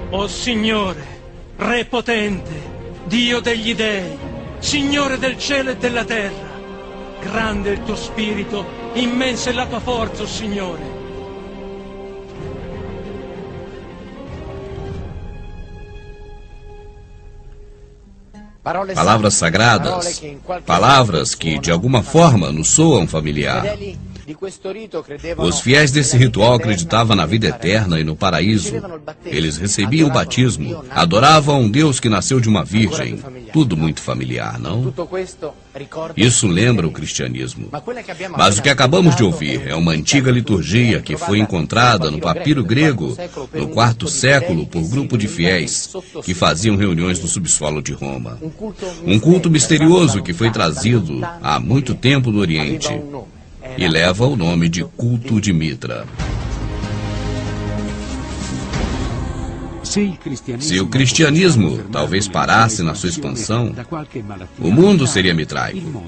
O Signore, Re potente, Dio degli dei, Signore del cielo e della terra, grande è il tuo spirito, immensa è la tua forza, o Signore. Palavras sagradas, palavras que de alguma forma nos soam familiar. Os fiéis desse ritual acreditavam na vida eterna e no paraíso. Eles recebiam o batismo, adoravam um Deus que nasceu de uma virgem. Tudo muito familiar, não? Isso lembra o cristianismo. Mas o que acabamos de ouvir é uma antiga liturgia que foi encontrada no papiro grego no IV século por grupo de fiéis que faziam reuniões no subsolo de Roma. Um culto misterioso que foi trazido há muito tempo do Oriente e leva o nome de culto de Mitra. Se o cristianismo talvez parasse na sua expansão, o mundo seria mitraico.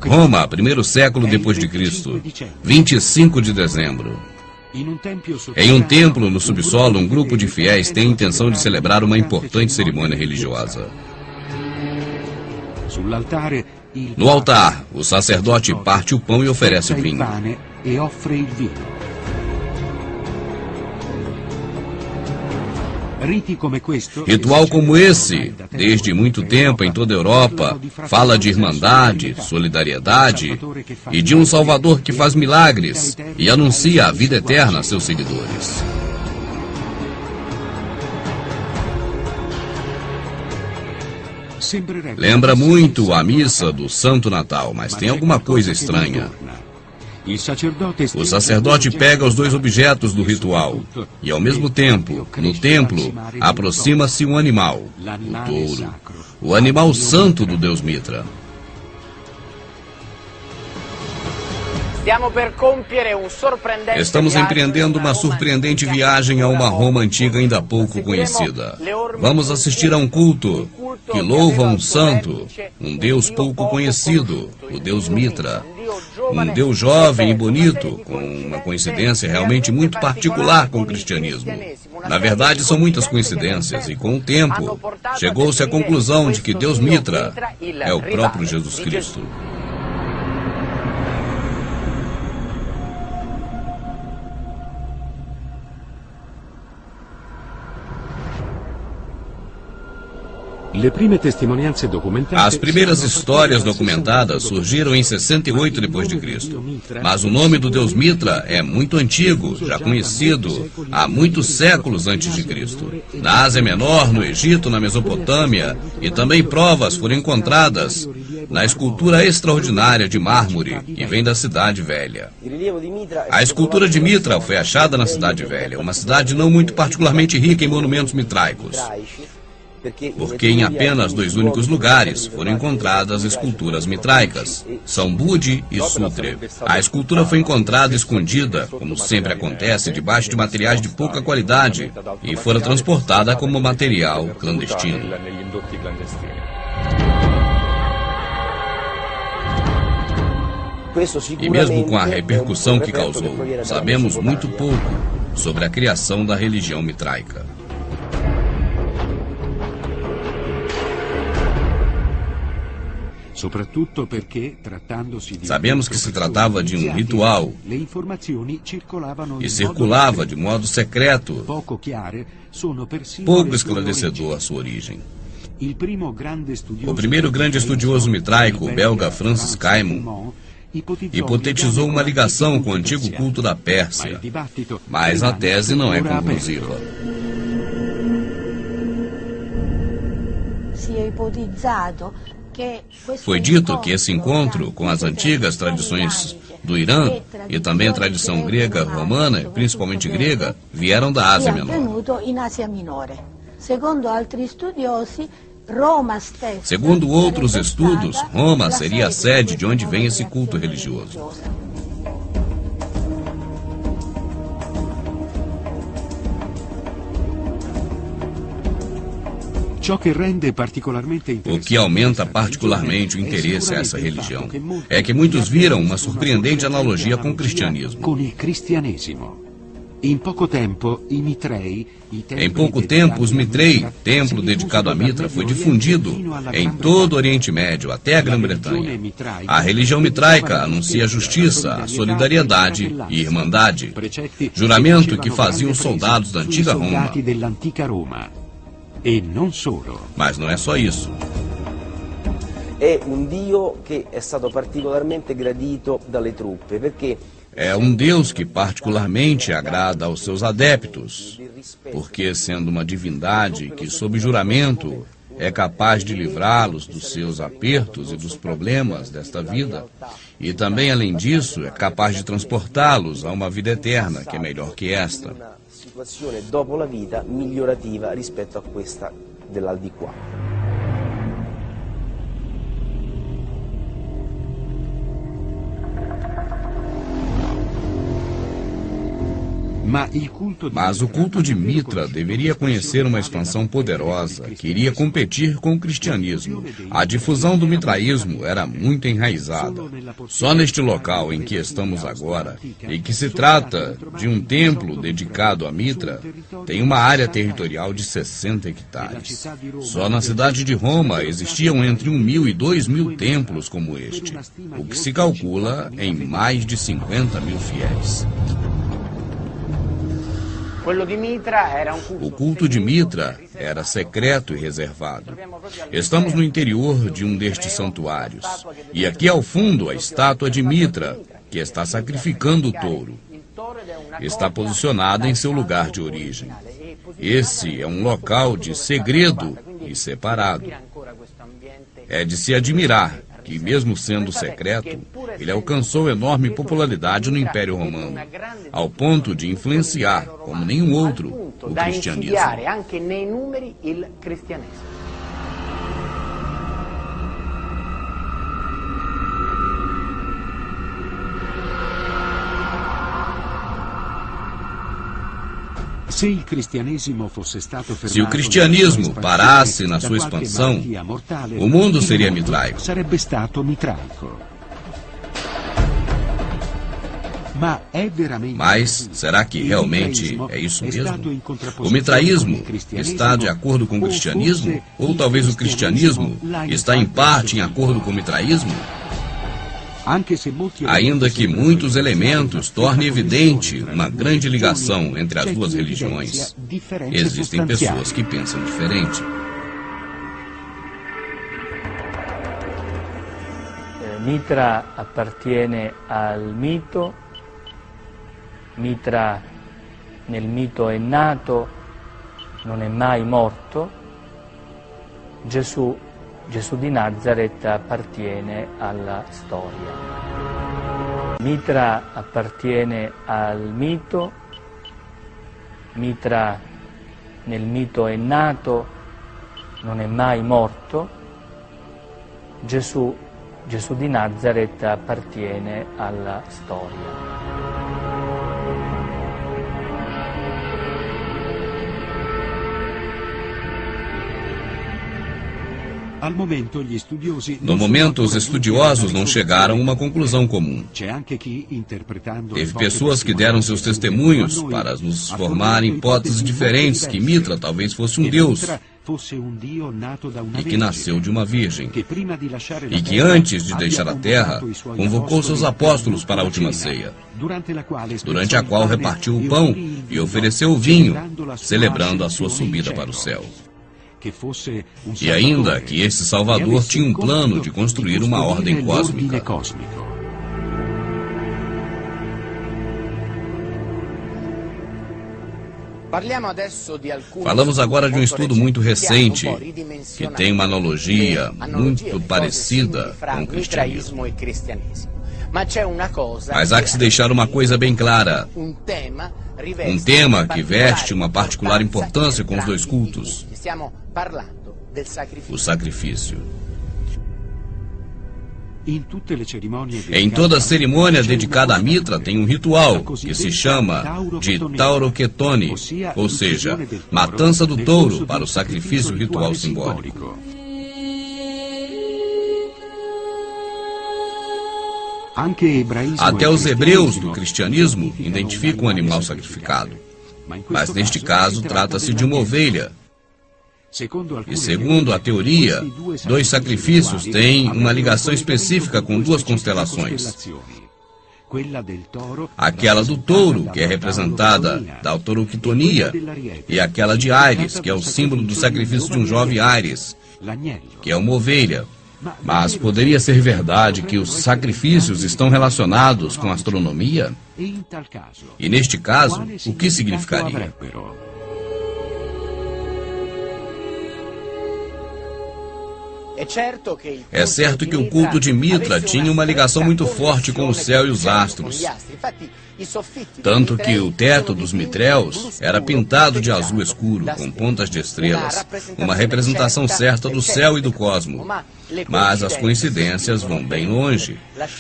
Roma, primeiro século depois de Cristo, 25 de dezembro. Em um templo no subsolo, um grupo de fiéis tem a intenção de celebrar uma importante cerimônia religiosa. No altar, o sacerdote parte o pão e oferece o vinho. Ritual como esse, desde muito tempo em toda a Europa, fala de irmandade, solidariedade e de um Salvador que faz milagres e anuncia a vida eterna a seus seguidores. Lembra muito a missa do Santo Natal, mas tem alguma coisa estranha. O sacerdote pega os dois objetos do ritual e, ao mesmo tempo, no templo, aproxima-se um animal, o touro, o animal santo do deus Mitra. Estamos empreendendo uma surpreendente viagem a uma Roma antiga ainda pouco conhecida. Vamos assistir a um culto que louva um santo, um deus pouco conhecido, o deus Mitra. Um deus jovem e bonito, com uma coincidência realmente muito particular com o cristianismo. Na verdade, são muitas coincidências, e com o tempo, chegou-se à conclusão de que Deus Mitra é o próprio Jesus Cristo. As primeiras histórias documentadas surgiram em 68 d.C., mas o nome do deus Mitra é muito antigo, já conhecido há muitos séculos antes de Cristo. Na Ásia Menor, no Egito, na Mesopotâmia, e também provas foram encontradas na escultura extraordinária de mármore que vem da Cidade Velha. A escultura de Mitra foi achada na Cidade Velha, uma cidade não muito particularmente rica em monumentos mitraicos, porque em apenas dois únicos lugares foram encontradas esculturas mitraicas, São Budi e Sutre. A escultura foi encontrada escondida, como sempre acontece, debaixo de materiais de pouca qualidade, e fora transportada como material clandestino. E mesmo com a repercussão que causou, sabemos muito pouco sobre a criação da religião mitraica. Sabemos que se tratava de um ritual e circulava de modo secreto, pouco esclarecedor a sua origem. O primeiro grande estudioso mitraico, o belga Francis Caimon, hipotetizou uma ligação com o antigo culto da Pérsia, mas a tese não é conclusiva. Foi dito que esse encontro com as antigas tradições do Irã e também a tradição grega romana, principalmente grega, vieram da Ásia Menor. Segundo outros estudos, Roma seria a sede de onde vem esse culto religioso. O que aumenta particularmente o interesse a essa religião é que muitos viram uma surpreendente analogia com o cristianismo. Em pouco tempo, os Mitrei, templo dedicado a Mitra, foi difundido em todo o Oriente Médio, até a Grã-Bretanha. A religião mitraica anuncia a justiça, a solidariedade e irmandade, juramento que faziam os soldados da antiga Roma. Mas não é só isso. É Dio que é stato particolarmente gradito dalle truppe, perché é um Deus que particularmente agrada aos seus adeptos, porque, sendo uma divindade que, sob juramento, é capaz de livrá-los dos seus apertos e dos problemas desta vida, e também, além disso, é capaz de transportá-los a uma vida eterna, que é melhor que esta. Situazione dopo la vita migliorativa rispetto a questa dell'aldilà. Mas o culto de Mitra deveria conhecer uma expansão poderosa que iria competir com o cristianismo. A difusão do mitraísmo era muito enraizada. Só neste local em que estamos agora, e que se trata de um templo dedicado a Mitra, tem uma área territorial de 60 hectares. Só na cidade de Roma existiam entre 1.000 e 2.000 templos como este, o que se calcula em mais de 50 mil fiéis. O culto de Mitra era secreto e reservado. Estamos no interior de um destes santuários. E aqui ao fundo a estátua de Mitra, que está sacrificando o touro. Está posicionada em seu lugar de origem. Esse é um local de segredo e separado. É de se admirar que, mesmo sendo secreto, ele alcançou enorme popularidade no Império Romano, ao ponto de influenciar, como nenhum outro, o cristianismo. Se o cristianismo parasse na sua expansão, o mundo seria mitraico. Mas será que realmente é isso mesmo? O mitraísmo está de acordo com o cristianismo? Ou talvez o cristianismo está em parte em acordo com o mitraísmo? Ainda que muitos elementos tornem evidente uma grande ligação entre as duas religiões, existem pessoas que pensam diferente. Mitra appartiene al mito, Mitra nel mito è nato, non è mai morto, Gesù di Nazareth appartiene alla storia. Mitra appartiene al mito, Mitra nel mito è nato, non è mai morto, Gesù di Nazareth appartiene alla storia. No momento, os estudiosos não chegaram a uma conclusão comum. Teve pessoas que deram seus testemunhos para nos formar hipóteses diferentes que Mitra talvez fosse um deus e que nasceu de uma virgem e que antes de deixar a terra convocou seus apóstolos para a última ceia, durante a qual repartiu o pão e ofereceu o vinho, celebrando a sua subida para o céu. E ainda que esse Salvador tinha um plano de construir uma ordem cósmica. Falamos agora de um estudo muito recente, que tem uma analogia muito parecida com o cristianismo. Mas há que se deixar uma coisa bem clara. Um tema que veste uma particular importância com os dois cultos. o sacrifício. Em toda cerimônia dedicada a Mitra tem um ritual que se chama de Tauroketone, ou seja, matança do touro para o sacrifício ritual simbólico. Até os hebreus do cristianismo identificam um animal sacrificado, mas neste caso trata-se de uma ovelha. E segundo a teoria, dois sacrifícios têm uma ligação específica com duas constelações. Aquela do touro, que é representada da Tauroketonia, e aquela de Ares, que é o símbolo do sacrifício de um jovem Ares, que é uma ovelha. Mas poderia ser verdade que os sacrifícios estão relacionados com a astronomia? E neste caso, o que significaria? É certo que o culto de Mitra tinha uma ligação muito forte com o céu e os astros. Tanto que o teto dos mitréus era pintado de azul escuro, com pontas de estrelas, uma representação certa do céu e do cosmo. Mas as coincidências vão bem longe.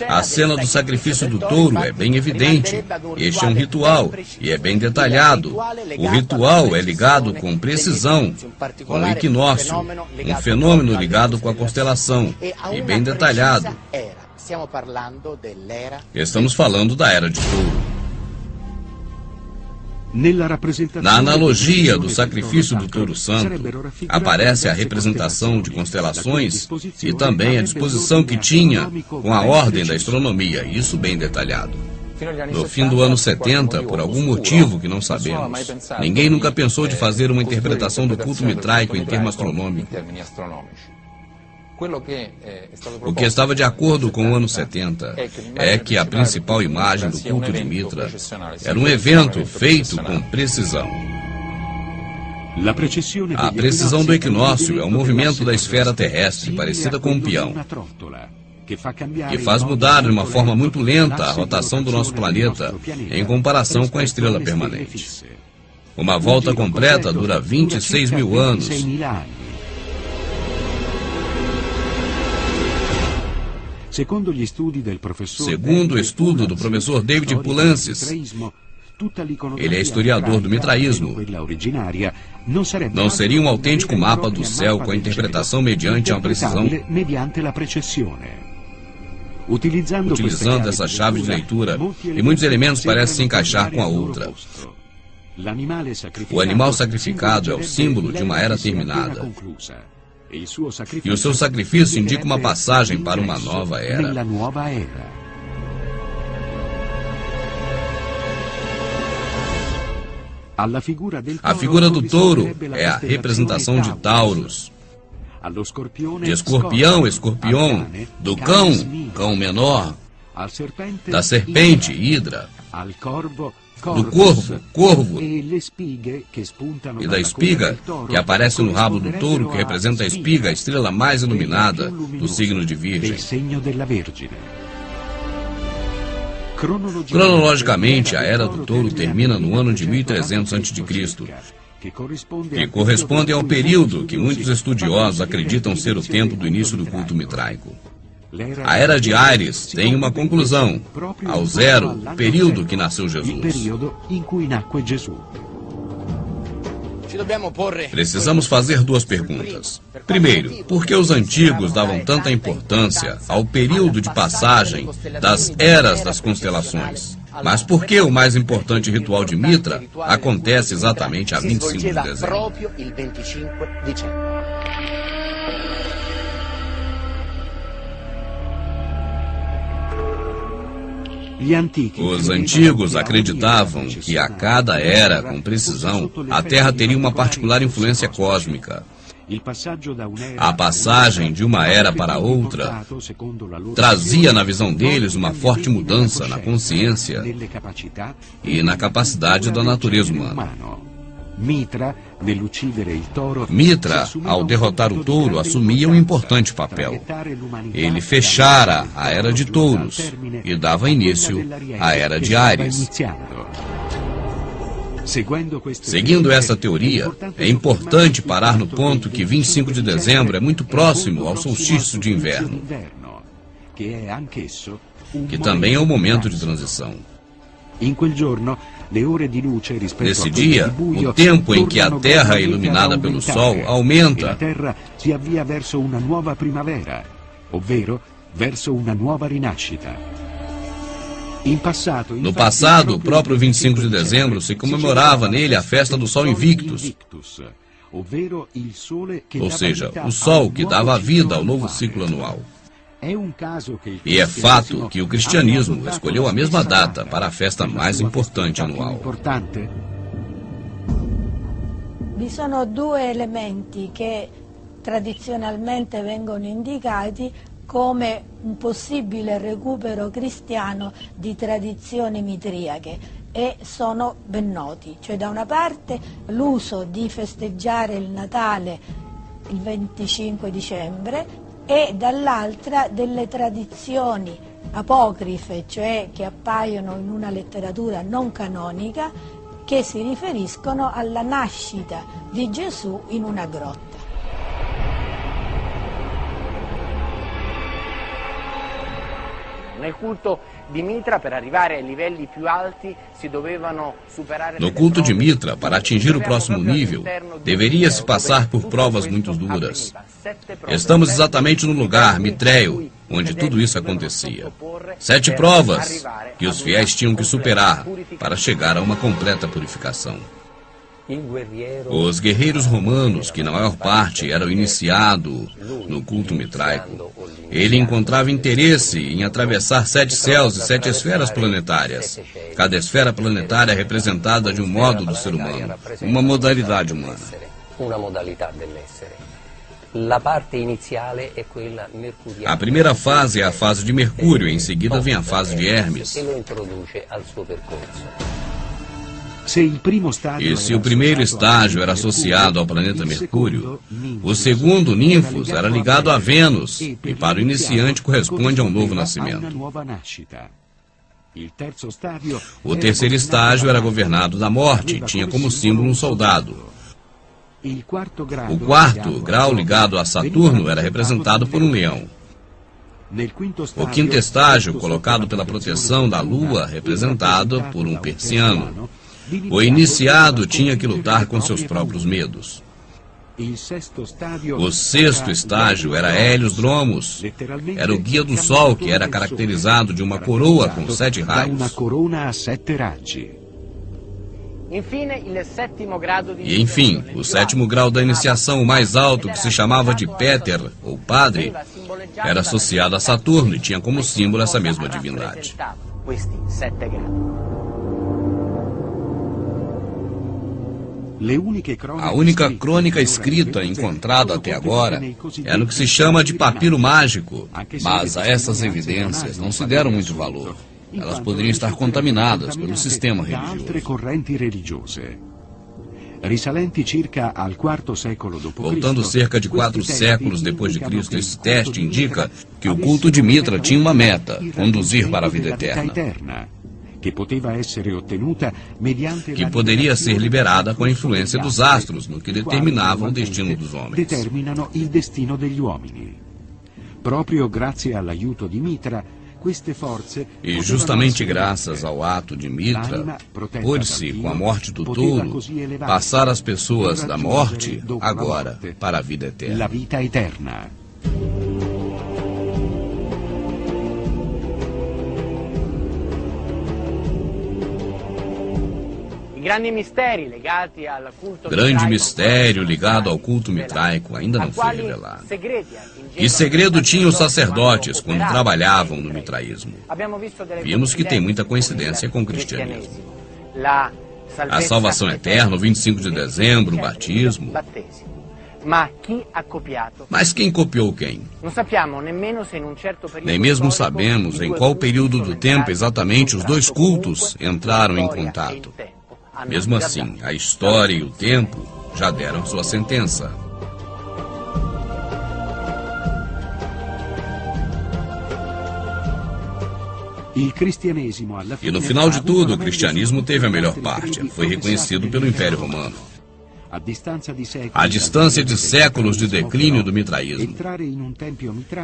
A cena do sacrifício do touro é bem evidente. Este é um ritual, e é bem detalhado. O ritual é ligado com precisão, com o equinócio, um fenômeno ligado com a constelação, e bem detalhado. Estamos falando da Era de Touro. Na analogia do sacrifício do touro santo, aparece a representação de constelações e também a disposição que tinha com a ordem da astronomia, isso bem detalhado. No fim do ano 70, por algum motivo que não sabemos, ninguém nunca pensou de fazer uma interpretação do culto mitraico em termos astronômicos. O que estava de acordo com o ano 70 é que a principal imagem do culto de Mitra era um evento feito com precisão. A precisão do equinócio é o movimento da esfera terrestre, parecida com um peão, que faz mudar de uma forma muito lenta a rotação do nosso planeta em comparação com a estrela permanente. Uma volta completa dura 26 mil anos. Segundo o estudo do professor David Poulantzas, ele é historiador do mitraísmo, não seria um autêntico mapa do céu com a interpretação mediante a precisão? Utilizando essa chave de leitura, e muitos elementos parecem se encaixar com a outra. O animal sacrificado é o símbolo de uma era terminada. E o seu sacrifício indica uma passagem para uma nova era. A figura do touro é a representação de Taurus, de escorpião, escorpião, do cão, cão menor, da serpente, Hidra, do corvo, corvo, e da espiga, que aparece no rabo do touro, que representa a espiga, a estrela mais iluminada do signo de Virgem. Cronologicamente, a Era do Touro termina no ano de 1300 a.C., que corresponde ao período que muitos estudiosos acreditam ser o tempo do início do culto mitraico. A Era de Ares tem uma conclusão, ao zero, o período que nasceu Jesus. Precisamos fazer duas perguntas. Primeiro, por que os antigos davam tanta importância ao período de passagem das eras das constelações? Mas por que o mais importante ritual de Mitra acontece exatamente a 25 de dezembro? Os antigos acreditavam que a cada era, com precisão, a Terra teria uma particular influência cósmica. A passagem de uma era para outra trazia, na visão deles, uma forte mudança na consciência e na capacidade da natureza humana. Mitra, ao derrotar o touro, assumia um importante papel. Ele fechara a Era de Touros e dava início à Era de Ares. Seguindo essa teoria, é importante parar no ponto que 25 de dezembro é muito próximo ao solstício de inverno, que também é um momento de transição. Nesse dia, o tempo em que a Terra é iluminada pelo Sol aumenta, no passado, o próprio 25 de dezembro se comemorava nele a festa do Sol Invictus, ou seja, o Sol que dava vida ao novo ciclo anual. E é fato que o cristianismo escolheu a mesma data para a festa mais importante anual. Vi sono due elementi che tradizionalmente vengono indicati come un possibile recupero cristiano di tradizioni mitriache e sono ben noti. Cioè, da una parte l'uso di festeggiare il Natale il 25 dicembre e dall'altra delle tradizioni apocrife, cioè che appaiono in una letteratura non canonica, che si riferiscono alla nascita di Gesù in una grotta. Nel culto di Mitra, per arrivare ai livelli più alti, si dovevano superare... No culto de Mitra, para atingir o próximo nível, deveria-se passar por provas muito duras. Estamos exatamente no lugar, Mitreio, onde tudo isso acontecia. 7 provas que os fiéis tinham que superar para chegar a uma completa purificação. Os guerreiros romanos, que na maior parte eram iniciados no culto mitraico, ele encontrava interesse em atravessar 7 céus e 7 esferas planetárias. Cada esfera planetária é representada de um modo do ser humano, uma modalidade humana. A primeira fase é a fase de Mercúrio, em seguida vem a fase de Hermes. E se o primeiro estágio era associado ao planeta Mercúrio, o segundo, Ninfos, era ligado a Vênus, e para o iniciante corresponde a um novo nascimento. O terceiro estágio era governado da morte, e tinha como símbolo um soldado. O quarto grau, ligado a Saturno, era representado por um leão. O quinto estágio, colocado pela proteção da Lua, representado por um persiano. O iniciado tinha que lutar com seus próprios medos. O sexto estágio era Hélios Dromos. Era o guia do Sol, que era caracterizado de uma coroa com 7 raios. E enfim, o sétimo grau da iniciação, o mais alto, que se chamava de Péter, ou Padre, era associado a Saturno e tinha como símbolo essa mesma divindade. A única crônica escrita encontrada até agora é no que se chama de papiro mágico, mas a essas evidências não se deram muito valor. Elas poderiam estar contaminadas pelo sistema religioso. Voltando cerca de 4 séculos depois de Cristo, esse teste indica que o culto de Mitra tinha uma meta: conduzir para a vida eterna, que poderia ser liberada com a influência dos astros, no que determinavam o destino dos homens. E justamente graças ao ato de Mitra, pôde-se, com a morte do touro, passar as pessoas da morte, agora, para a vida eterna. Grande mistério ligado ao culto mitraico ainda não foi revelado. Que segredo tinham os sacerdotes quando trabalhavam no mitraísmo? Vimos que tem muita coincidência com o cristianismo. A salvação eterna, o 25 de dezembro, o batismo. Mas quem copiou quem? Nem mesmo sabemos em qual período do tempo exatamente os dois cultos entraram em contato. Mesmo assim, a história e o tempo já deram sua sentença. E no final de tudo, o cristianismo teve a melhor parte. Foi reconhecido pelo Império Romano. A distância de séculos de declínio do mitraísmo.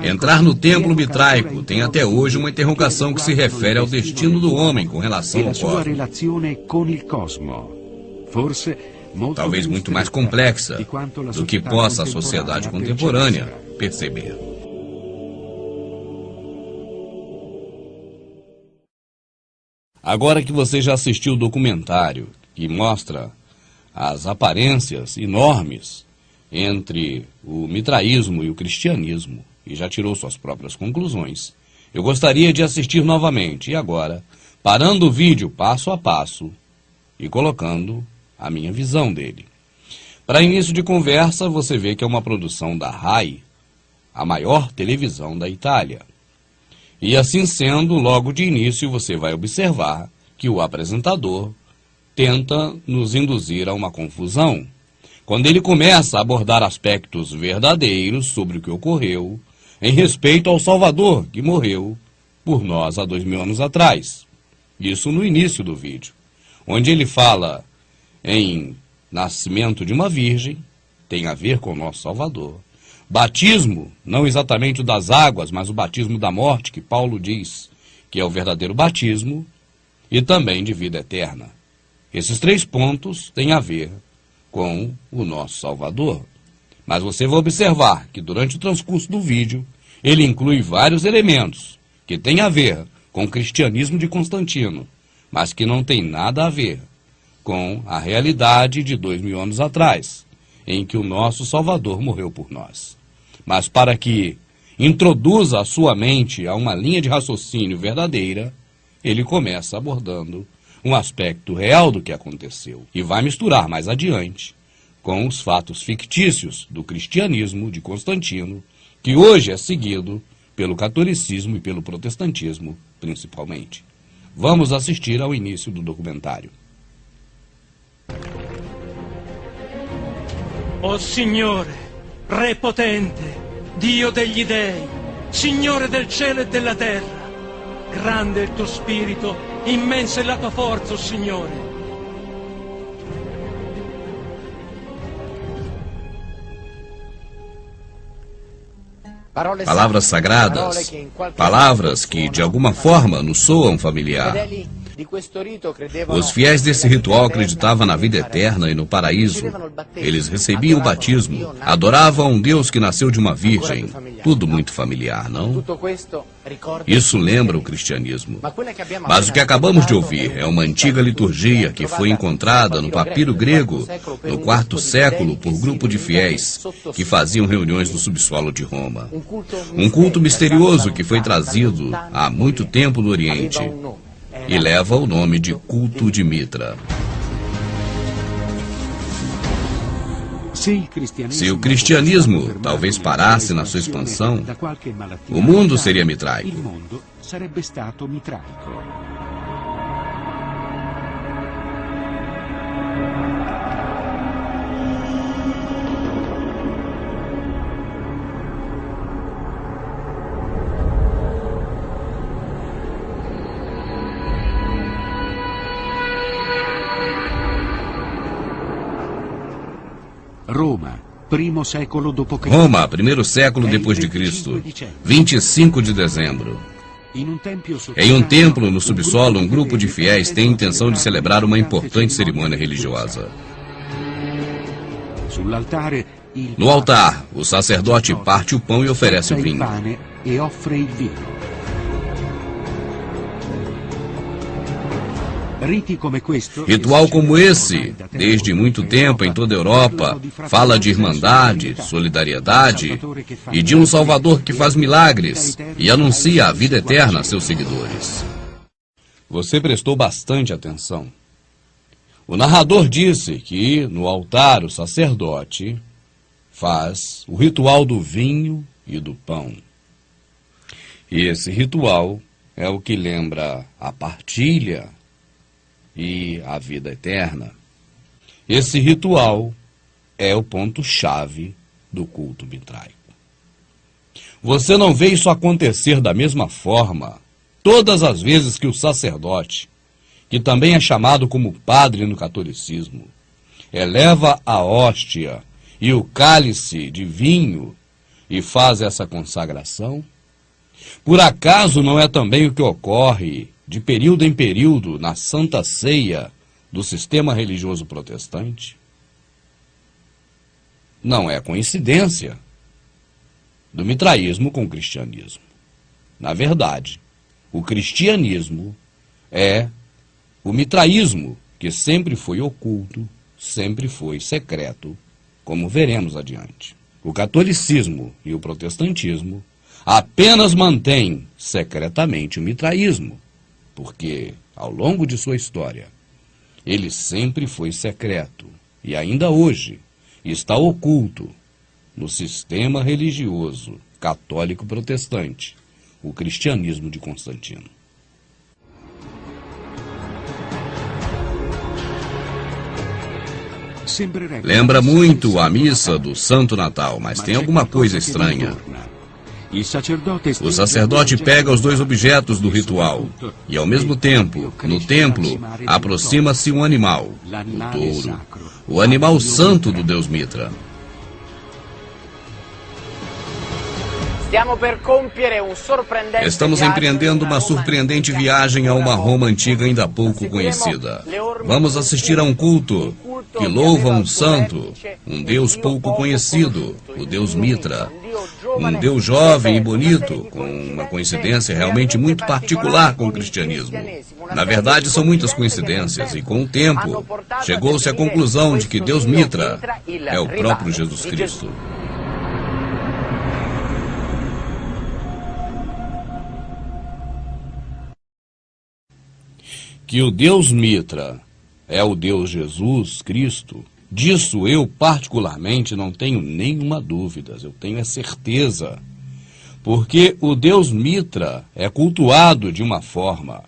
Entrar no templo mitraico tem até hoje uma interrogação que se refere ao destino do homem com relação ao cosmos. Talvez muito mais complexa do que possa a sociedade contemporânea perceber. Agora que você já assistiu o documentário que mostra as aparências enormes entre o mitraísmo e o cristianismo e já tirou suas próprias conclusões, eu gostaria de assistir novamente e agora, parando o vídeo passo a passo e colocando a minha visão dele. Para início de conversa, você vê que é uma produção da RAI, a maior televisão da Itália. E assim sendo, logo de início você vai observar que o apresentador tenta nos induzir a uma confusão, quando ele começa a abordar aspectos verdadeiros sobre o que ocorreu em respeito ao Salvador, que morreu por nós há 2000 anos atrás. Isso no início do vídeo, onde ele fala em nascimento de uma virgem, tem a ver com o nosso Salvador. Batismo, não exatamente o das águas, mas o batismo da morte, que Paulo diz que é o verdadeiro batismo, e também de vida eterna. Esses 3 pontos têm a ver com o nosso Salvador. Mas você vai observar que durante o transcurso do vídeo, ele inclui vários elementos que têm a ver com o cristianismo de Constantino, mas que não tem nada a ver com a realidade de 2000 anos atrás, em que o nosso Salvador morreu por nós. Mas para que introduza a sua mente a uma linha de raciocínio verdadeira, ele começa abordando um aspecto real do que aconteceu e vai misturar mais adiante com os fatos fictícios do cristianismo de Constantino, que hoje é seguido pelo catolicismo e pelo protestantismo, principalmente. Vamos assistir ao início do documentário. O Signore, Re potente, Dio degli dei, Signore del cielo e della terra, grande è il tuo spirito, immensa è la tua forza, o Signore. Palavras sagradas, palavras que de alguma forma nos soam familiar. Os fiéis desse ritual acreditavam na vida eterna e no paraíso. Eles recebiam o batismo, adoravam um Deus que nasceu de uma virgem. Tudo muito familiar, não? Isso lembra o cristianismo. Mas o que acabamos de ouvir é uma antiga liturgia que foi encontrada no papiro grego no IV século por grupo de fiéis que faziam reuniões no subsolo de Roma. Um culto misterioso que foi trazido há muito tempo do Oriente e leva o nome de culto de Mitra. Se o cristianismo talvez parasse na sua expansão, o mundo seria mitraico. Roma, primeiro século depois de Cristo, 25 de dezembro. Em um templo no subsolo, um grupo de fiéis tem a intenção de celebrar uma importante cerimônia religiosa. No altar, o sacerdote parte o pão e oferece o vinho. Ritual como esse, desde muito tempo em toda a Europa, fala de irmandade, solidariedade e de um Salvador que faz milagres e anuncia a vida eterna a seus seguidores. Você prestou bastante atenção. O narrador disse que no altar o sacerdote faz o ritual do vinho e do pão. E esse ritual é o que lembra a partilha e a vida eterna. Esse ritual é o ponto-chave do culto mitraico. Você não vê isso acontecer da mesma forma todas as vezes que o sacerdote, que também é chamado como padre no catolicismo, eleva a hóstia e o cálice de vinho e faz essa consagração, por acaso não é também o que ocorre de período em período na Santa Ceia do sistema religioso protestante? Não é coincidência do mitraísmo com o cristianismo. Na verdade, o cristianismo é o mitraísmo, que sempre foi oculto, sempre foi secreto, como veremos adiante. O catolicismo e o protestantismo apenas mantêm secretamente o mitraísmo, porque, ao longo de sua história, ele sempre foi secreto e ainda hoje está oculto no sistema religioso católico protestante, o cristianismo de Constantino. Lembra muito a missa do Santo Natal, mas tem alguma coisa estranha. O sacerdote pega os dois objetos do ritual e, ao mesmo tempo, no templo, aproxima-se um animal, o touro, o animal santo do deus Mitra. Estamos empreendendo uma surpreendente viagem a uma Roma antiga ainda pouco conhecida. Vamos assistir a um culto que louva um santo, um deus pouco conhecido, o deus Mitra. Um deus jovem e bonito, com uma coincidência realmente muito particular com o cristianismo. Na verdade, são muitas coincidências, e com o tempo, chegou-se à conclusão de que Deus Mitra é o próprio Jesus Cristo. Que o Deus Mitra é o Deus Jesus Cristo, disso eu particularmente não tenho nenhuma dúvida, eu tenho a certeza. Porque o Deus Mitra é cultuado de uma forma,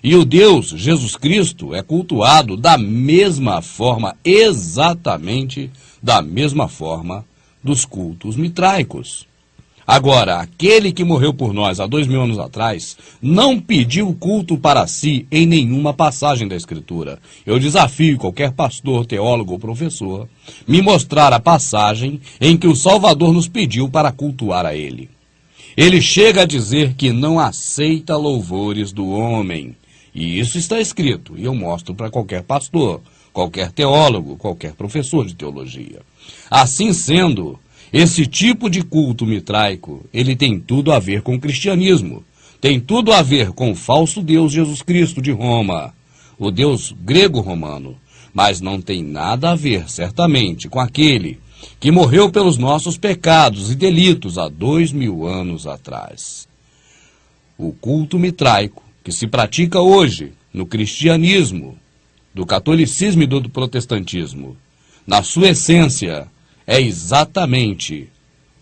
e o Deus Jesus Cristo é cultuado da mesma forma, exatamente da mesma forma dos cultos mitraicos. Agora, aquele que morreu por nós há 2000 anos atrás não pediu culto para si em nenhuma passagem da Escritura. Eu desafio qualquer pastor, teólogo ou professor me mostrar a passagem em que o Salvador nos pediu para cultuar a Ele. Ele chega a dizer que não aceita louvores do homem. E isso está escrito, e eu mostro para qualquer pastor, qualquer teólogo, qualquer professor de teologia. Assim sendo, esse tipo de culto mitraico, ele tem tudo a ver com o cristianismo. Tem tudo a ver com o falso Deus Jesus Cristo de Roma, o Deus grego-romano. Mas não tem nada a ver, certamente, com aquele que morreu pelos nossos pecados e delitos há 2000 anos atrás. O culto mitraico, que se pratica hoje no cristianismo, do catolicismo e do protestantismo, na sua essência, é exatamente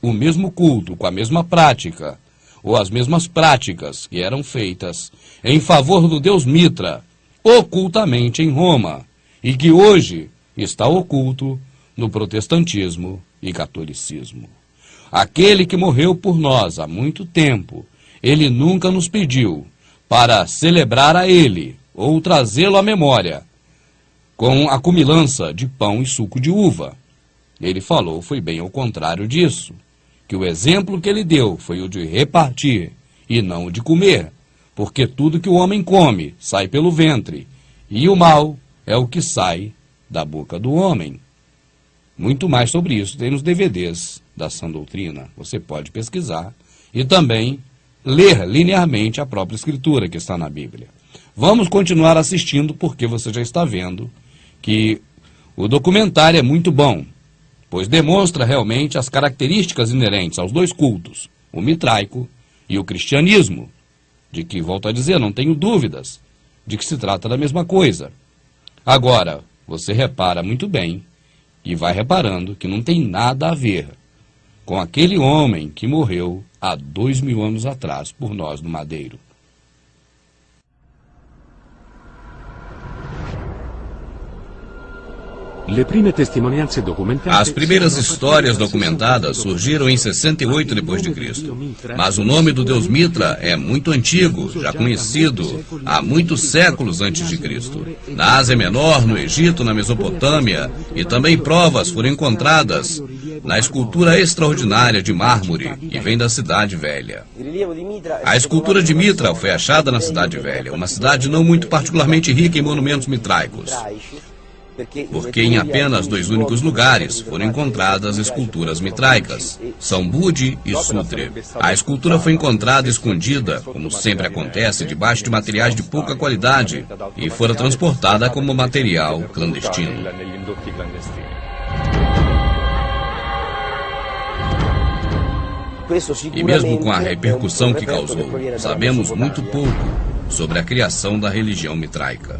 o mesmo culto, com a mesma prática, ou as mesmas práticas que eram feitas em favor do deus Mitra, ocultamente em Roma, e que hoje está oculto no protestantismo e catolicismo. Aquele que morreu por nós há muito tempo, ele nunca nos pediu para celebrar a ele, ou trazê-lo à memória, com a comilança de pão e suco de uva. Ele falou, foi bem ao contrário disso, que o exemplo que ele deu foi o de repartir e não o de comer, porque tudo que o homem come sai pelo ventre, e o mal é o que sai da boca do homem. Muito mais sobre isso tem nos DVDs da Sã Doutrina, você pode pesquisar e também ler linearmente a própria Escritura que está na Bíblia. Vamos continuar assistindo porque você já está vendo que o documentário é muito bom, pois demonstra realmente as características inerentes aos dois cultos, o mitraico e o cristianismo, de que, volto a dizer, não tenho dúvidas de que se trata da mesma coisa. Agora, você repara muito bem, e vai reparando que não tem nada a ver com aquele homem que morreu há 2000 anos atrás por nós no madeiro. As primeiras histórias documentadas surgiram em 68 d.C., mas o nome do deus Mitra é muito antigo, já conhecido há muitos séculos antes de Cristo. Na Ásia Menor, no Egito, na Mesopotâmia, e também provas foram encontradas na escultura extraordinária de mármore, que vem da Cidade Velha. A escultura de Mitra foi achada na Cidade Velha, uma cidade não muito particularmente rica em monumentos mitraicos, porque em apenas 2 únicos lugares foram encontradas esculturas mitraicas, São Budi e Sutre. A escultura foi encontrada escondida, como sempre acontece, debaixo de materiais de pouca qualidade, e fora transportada como material clandestino. E mesmo com a repercussão que causou, sabemos muito pouco sobre a criação da religião mitraica.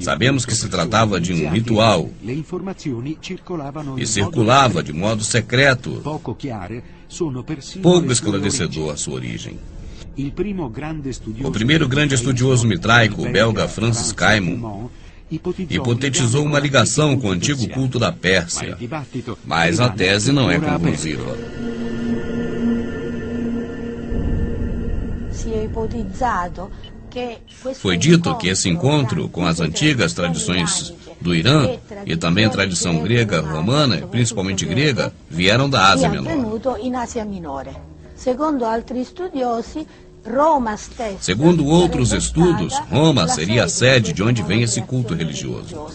Sabemos que se tratava de um ritual e circulava de modo secreto, pouco esclarecedor a sua origem. O primeiro grande estudioso mitraico, o belga Francis Caimon, hipotetizou uma ligação com o antigo culto da Pérsia, mas a tese não é conclusiva. Foi dito que esse encontro com as antigas tradições do Irã e também a tradição grega, romana, principalmente grega, vieram da Ásia Menor. Segundo outros estudos, Roma seria a sede de onde vem esse culto religioso.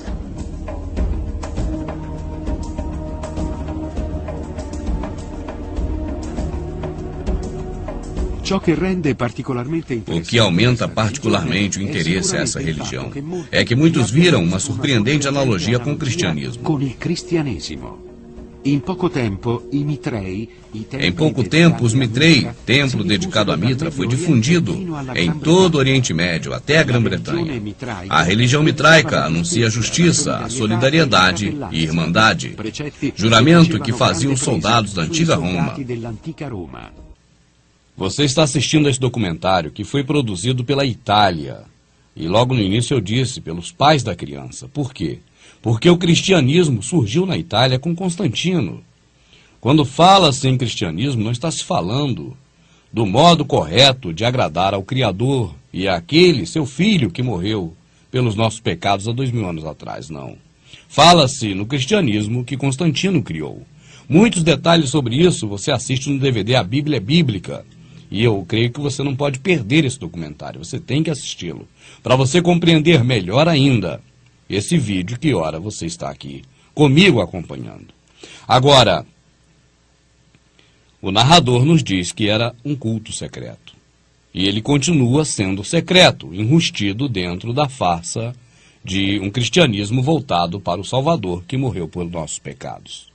O que aumenta particularmente o interesse a essa religião é que muitos viram uma surpreendente analogia com o cristianismo. Em pouco tempo, os Mitrei, templo dedicado a Mitra, foi difundido em todo o Oriente Médio, até a Grã-Bretanha. A religião mitraica anuncia a justiça, a solidariedade e irmandade, juramento que faziam os soldados da antiga Roma. Você está assistindo a esse documentário que foi produzido pela Itália. E logo no início eu disse, pelos pais da criança. Por quê? Porque o cristianismo surgiu na Itália com Constantino. Quando fala-se em cristianismo, não está se falando do modo correto de agradar ao Criador e àquele, seu filho, que morreu pelos nossos pecados há 2000 anos atrás, não. Fala-se no cristianismo que Constantino criou. Muitos detalhes sobre isso você assiste no DVD A Bíblia é Bíblica. E eu creio que você não pode perder esse documentário, você tem que assisti-lo, para você compreender melhor ainda esse vídeo que ora você está aqui, comigo acompanhando. Agora, o narrador nos diz que era um culto secreto. E ele continua sendo secreto, enrustido dentro da farsa de um cristianismo voltado para o Salvador que morreu por nossos pecados.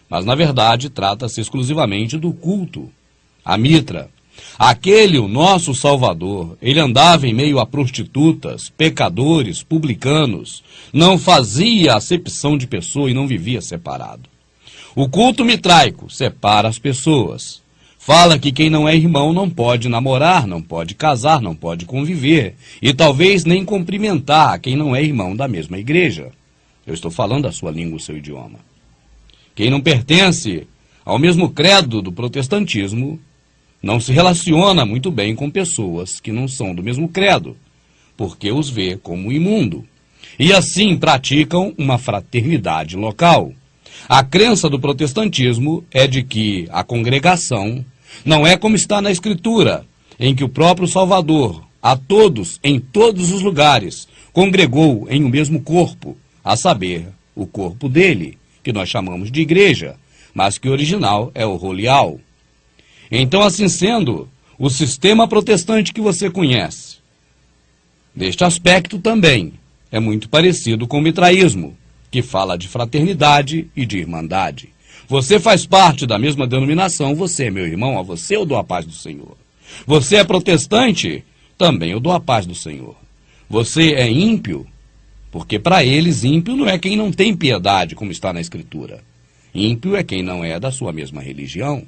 Mas, na verdade, trata-se exclusivamente do culto a Mitra. Aquele, o nosso Salvador, ele andava em meio a prostitutas, pecadores, publicanos, não fazia acepção de pessoa e não vivia separado. O culto mitraico separa as pessoas. Fala que quem não é irmão não pode namorar, não pode casar, não pode conviver e talvez nem cumprimentar quem não é irmão da mesma igreja. Eu estou falando a sua língua, o seu idioma. Quem não pertence ao mesmo credo do protestantismo não se relaciona muito bem com pessoas que não são do mesmo credo, porque os vê como imundo. E assim praticam uma fraternidade local. A crença do protestantismo é de que a congregação não é como está na Escritura, em que o próprio Salvador, a todos, em todos os lugares, congregou em um mesmo corpo, a saber, o corpo dele, que nós chamamos de igreja, mas que o original é o rolial. Então, assim sendo, o sistema protestante que você conhece, neste aspecto também, é muito parecido com o mitraísmo, que fala de fraternidade e de irmandade. Você faz parte da mesma denominação, você é meu irmão, a você eu dou a paz do Senhor. Você é protestante, também eu dou a paz do Senhor. Você é ímpio, porque para eles ímpio não é quem não tem piedade, como está na Escritura. Ímpio é quem não é da sua mesma religião.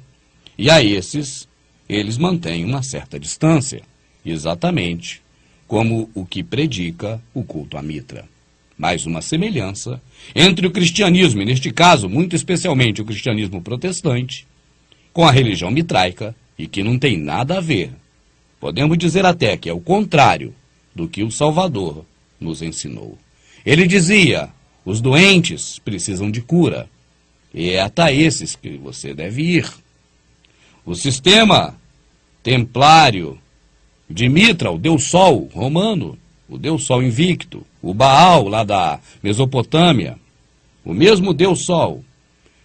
E a esses eles mantêm uma certa distância, exatamente como o que predica o culto a Mitra. Mais uma semelhança entre o cristianismo, e neste caso, muito especialmente o cristianismo protestante, com a religião mitraica, e que não tem nada a ver. Podemos dizer até que é o contrário do que o Salvador nos ensinou. Ele dizia, os doentes precisam de cura, e é até esses que você deve ir. O sistema templário de Mitra, o Deus Sol romano, o Deus Sol invicto, o Baal lá da Mesopotâmia, o mesmo Deus Sol,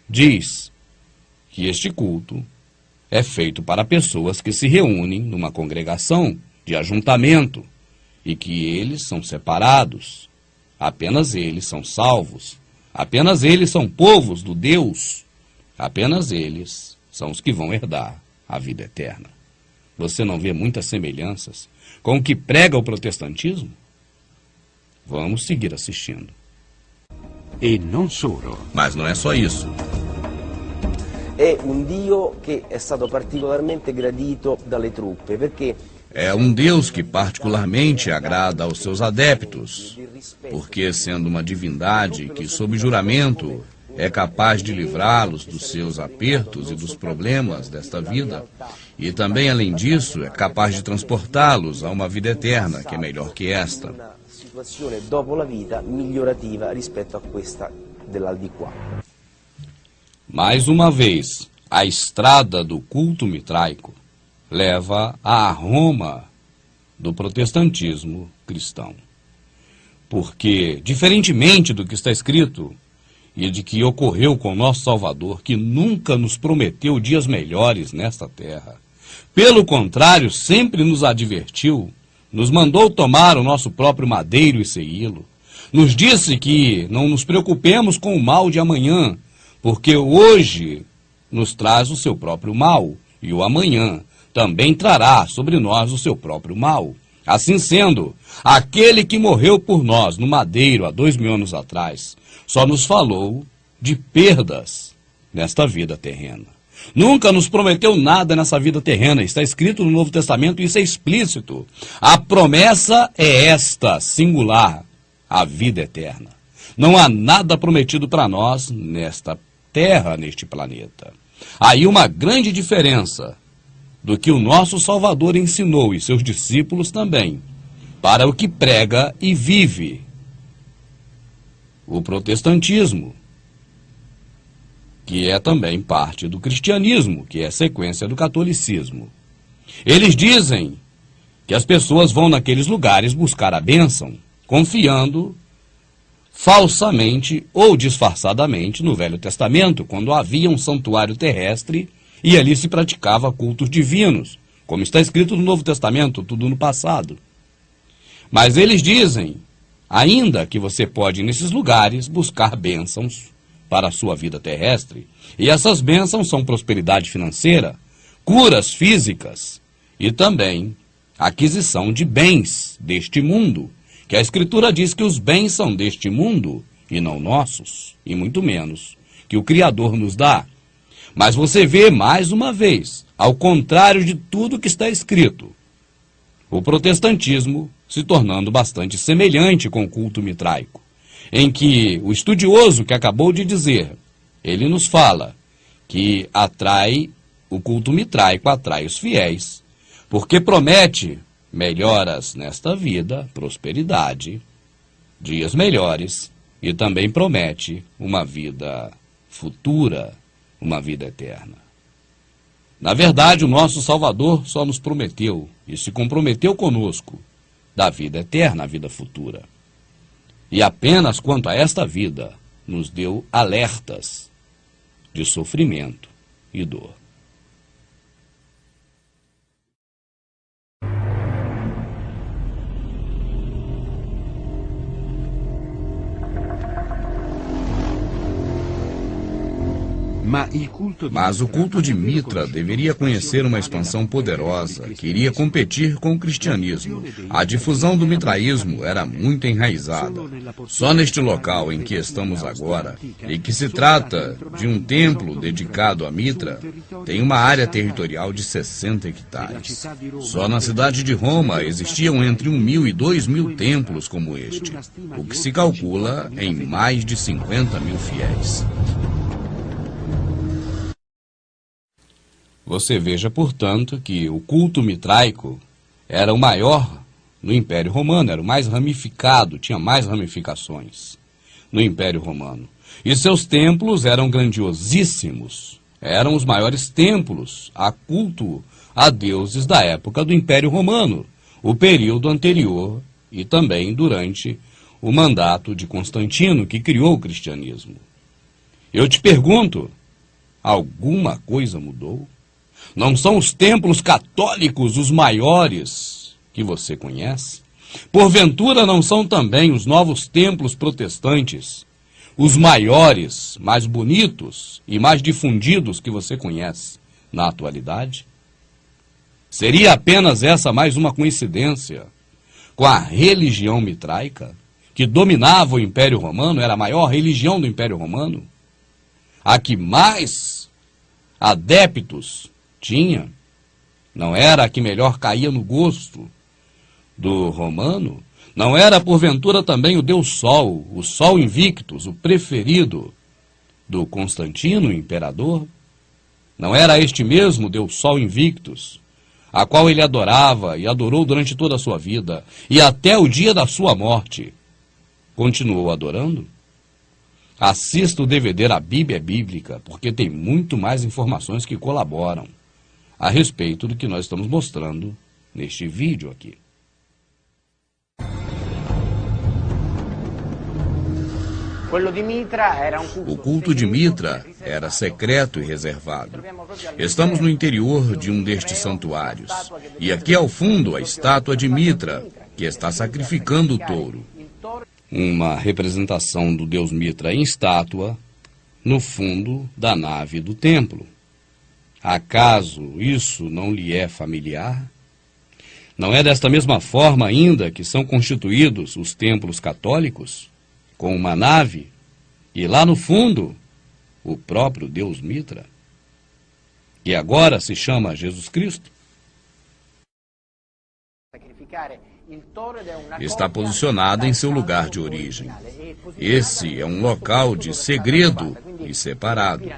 diz que este culto é feito para pessoas que se reúnem numa congregação de ajuntamento e que eles são separados, apenas eles são salvos, apenas eles são povos do Deus, apenas eles são os que vão herdar a vida eterna. Você não vê muitas semelhanças com o que prega o protestantismo? Vamos seguir assistindo. E não solo. Mas não é só isso. È un Dio che è stato particolarmente gradito dalle truppe, perché é um Deus que particularmente agrada aos seus adeptos, porque sendo uma divindade que, sob juramento, é capaz de livrá-los dos seus apertos e dos problemas desta vida, e também, além disso, é capaz de transportá-los a uma vida eterna, que é melhor que esta. una situazione dopo la vita migliorativa rispetto a questa dell'aldilà. Mais uma vez, a estrada do culto mitraico leva à Roma do protestantismo cristão. Porque, diferentemente do que está escrito e de que ocorreu com nosso Salvador, que nunca nos prometeu dias melhores nesta terra, pelo contrário, sempre nos advertiu, nos mandou tomar o nosso próprio madeiro e segui-lo, nos disse que não nos preocupemos com o mal de amanhã, porque hoje nos traz o seu próprio mal, e o amanhã também trará sobre nós o seu próprio mal. Assim sendo, aquele que morreu por nós no madeiro há 2000 anos atrás, só nos falou de perdas nesta vida terrena. Nunca nos prometeu nada nessa vida terrena, está escrito no Novo Testamento, isso é explícito. A promessa é esta, singular, a vida eterna. Não há nada prometido para nós nesta terra, neste planeta. Aí uma grande diferença do que o nosso Salvador ensinou e seus discípulos também, para o que prega e vive o protestantismo, que é também parte do cristianismo, que é sequência do catolicismo. Eles dizem que as pessoas vão naqueles lugares buscar a bênção, confiando falsamente ou disfarçadamente no Velho Testamento, quando havia um santuário terrestre e ali se praticava cultos divinos, como está escrito no Novo Testamento, tudo no passado. Mas eles dizem ainda que você pode, nesses lugares, buscar bênçãos para a sua vida terrestre, e essas bênçãos são prosperidade financeira, curas físicas e também aquisição de bens deste mundo, que a Escritura diz que os bens são deste mundo e não nossos, e muito menos que o Criador nos dá. Mas você vê, mais uma vez, ao contrário de tudo que está escrito, o protestantismo se tornando bastante semelhante com o culto mitraico, em que o estudioso que acabou de dizer, ele nos fala que o culto mitraico atrai os fiéis, porque promete melhoras nesta vida, prosperidade, dias melhores, e também promete uma vida futura, uma vida eterna. Na verdade, o nosso Salvador só nos prometeu e se comprometeu conosco da vida eterna, a vida futura. E apenas quanto a esta vida, nos deu alertas de sofrimento e dor. Mas o culto de Mitra deveria conhecer uma expansão poderosa que iria competir com o cristianismo. A difusão do mitraísmo era muito enraizada. Só neste local em que estamos agora, e que se trata de um templo dedicado a Mitra, tem uma área territorial de 60 hectares. Só na cidade de Roma existiam entre 1.000 e 2.000 templos como este, o que se calcula em mais de 50 mil fiéis. Você veja, portanto, que o culto mitraico era o maior no Império Romano, era o mais ramificado, tinha mais ramificações no Império Romano. E seus templos eram grandiosíssimos, eram os maiores templos a culto a deuses da época do Império Romano, o período anterior e também durante o mandato de Constantino, que criou o cristianismo. Eu te pergunto, alguma coisa mudou? Não são os templos católicos os maiores que você conhece? Porventura não são também os novos templos protestantes os maiores, mais bonitos e mais difundidos que você conhece na atualidade? Seria apenas essa mais uma coincidência com a religião mitraica, que dominava o Império Romano, era a maior religião do Império Romano? A que mais adeptos tinha? Não era a que melhor caía no gosto do romano? Não era, porventura, também o Deus Sol, o Sol Invictus, o preferido do Constantino, o imperador? Não era este mesmo Deus Sol Invictus, a qual ele adorava e adorou durante toda a sua vida, e até o dia da sua morte continuou adorando? Assista o DVD A Bíblia é Bíblica, porque tem muito mais informações que colaboram a respeito do que nós estamos mostrando neste vídeo aqui. O culto de Mitra era secreto e reservado. Estamos no interior de um destes santuários, e aqui ao fundo a estátua de Mitra, que está sacrificando o touro. Uma representação do deus Mitra em estátua no fundo da nave do templo. Acaso isso não lhe é familiar? Não é desta mesma forma ainda que são constituídos os templos católicos? Com uma nave, e lá no fundo, o próprio Deus Mitra, que agora se chama Jesus Cristo? Está posicionada em seu lugar de origem. Esse é um local de segredo e separado.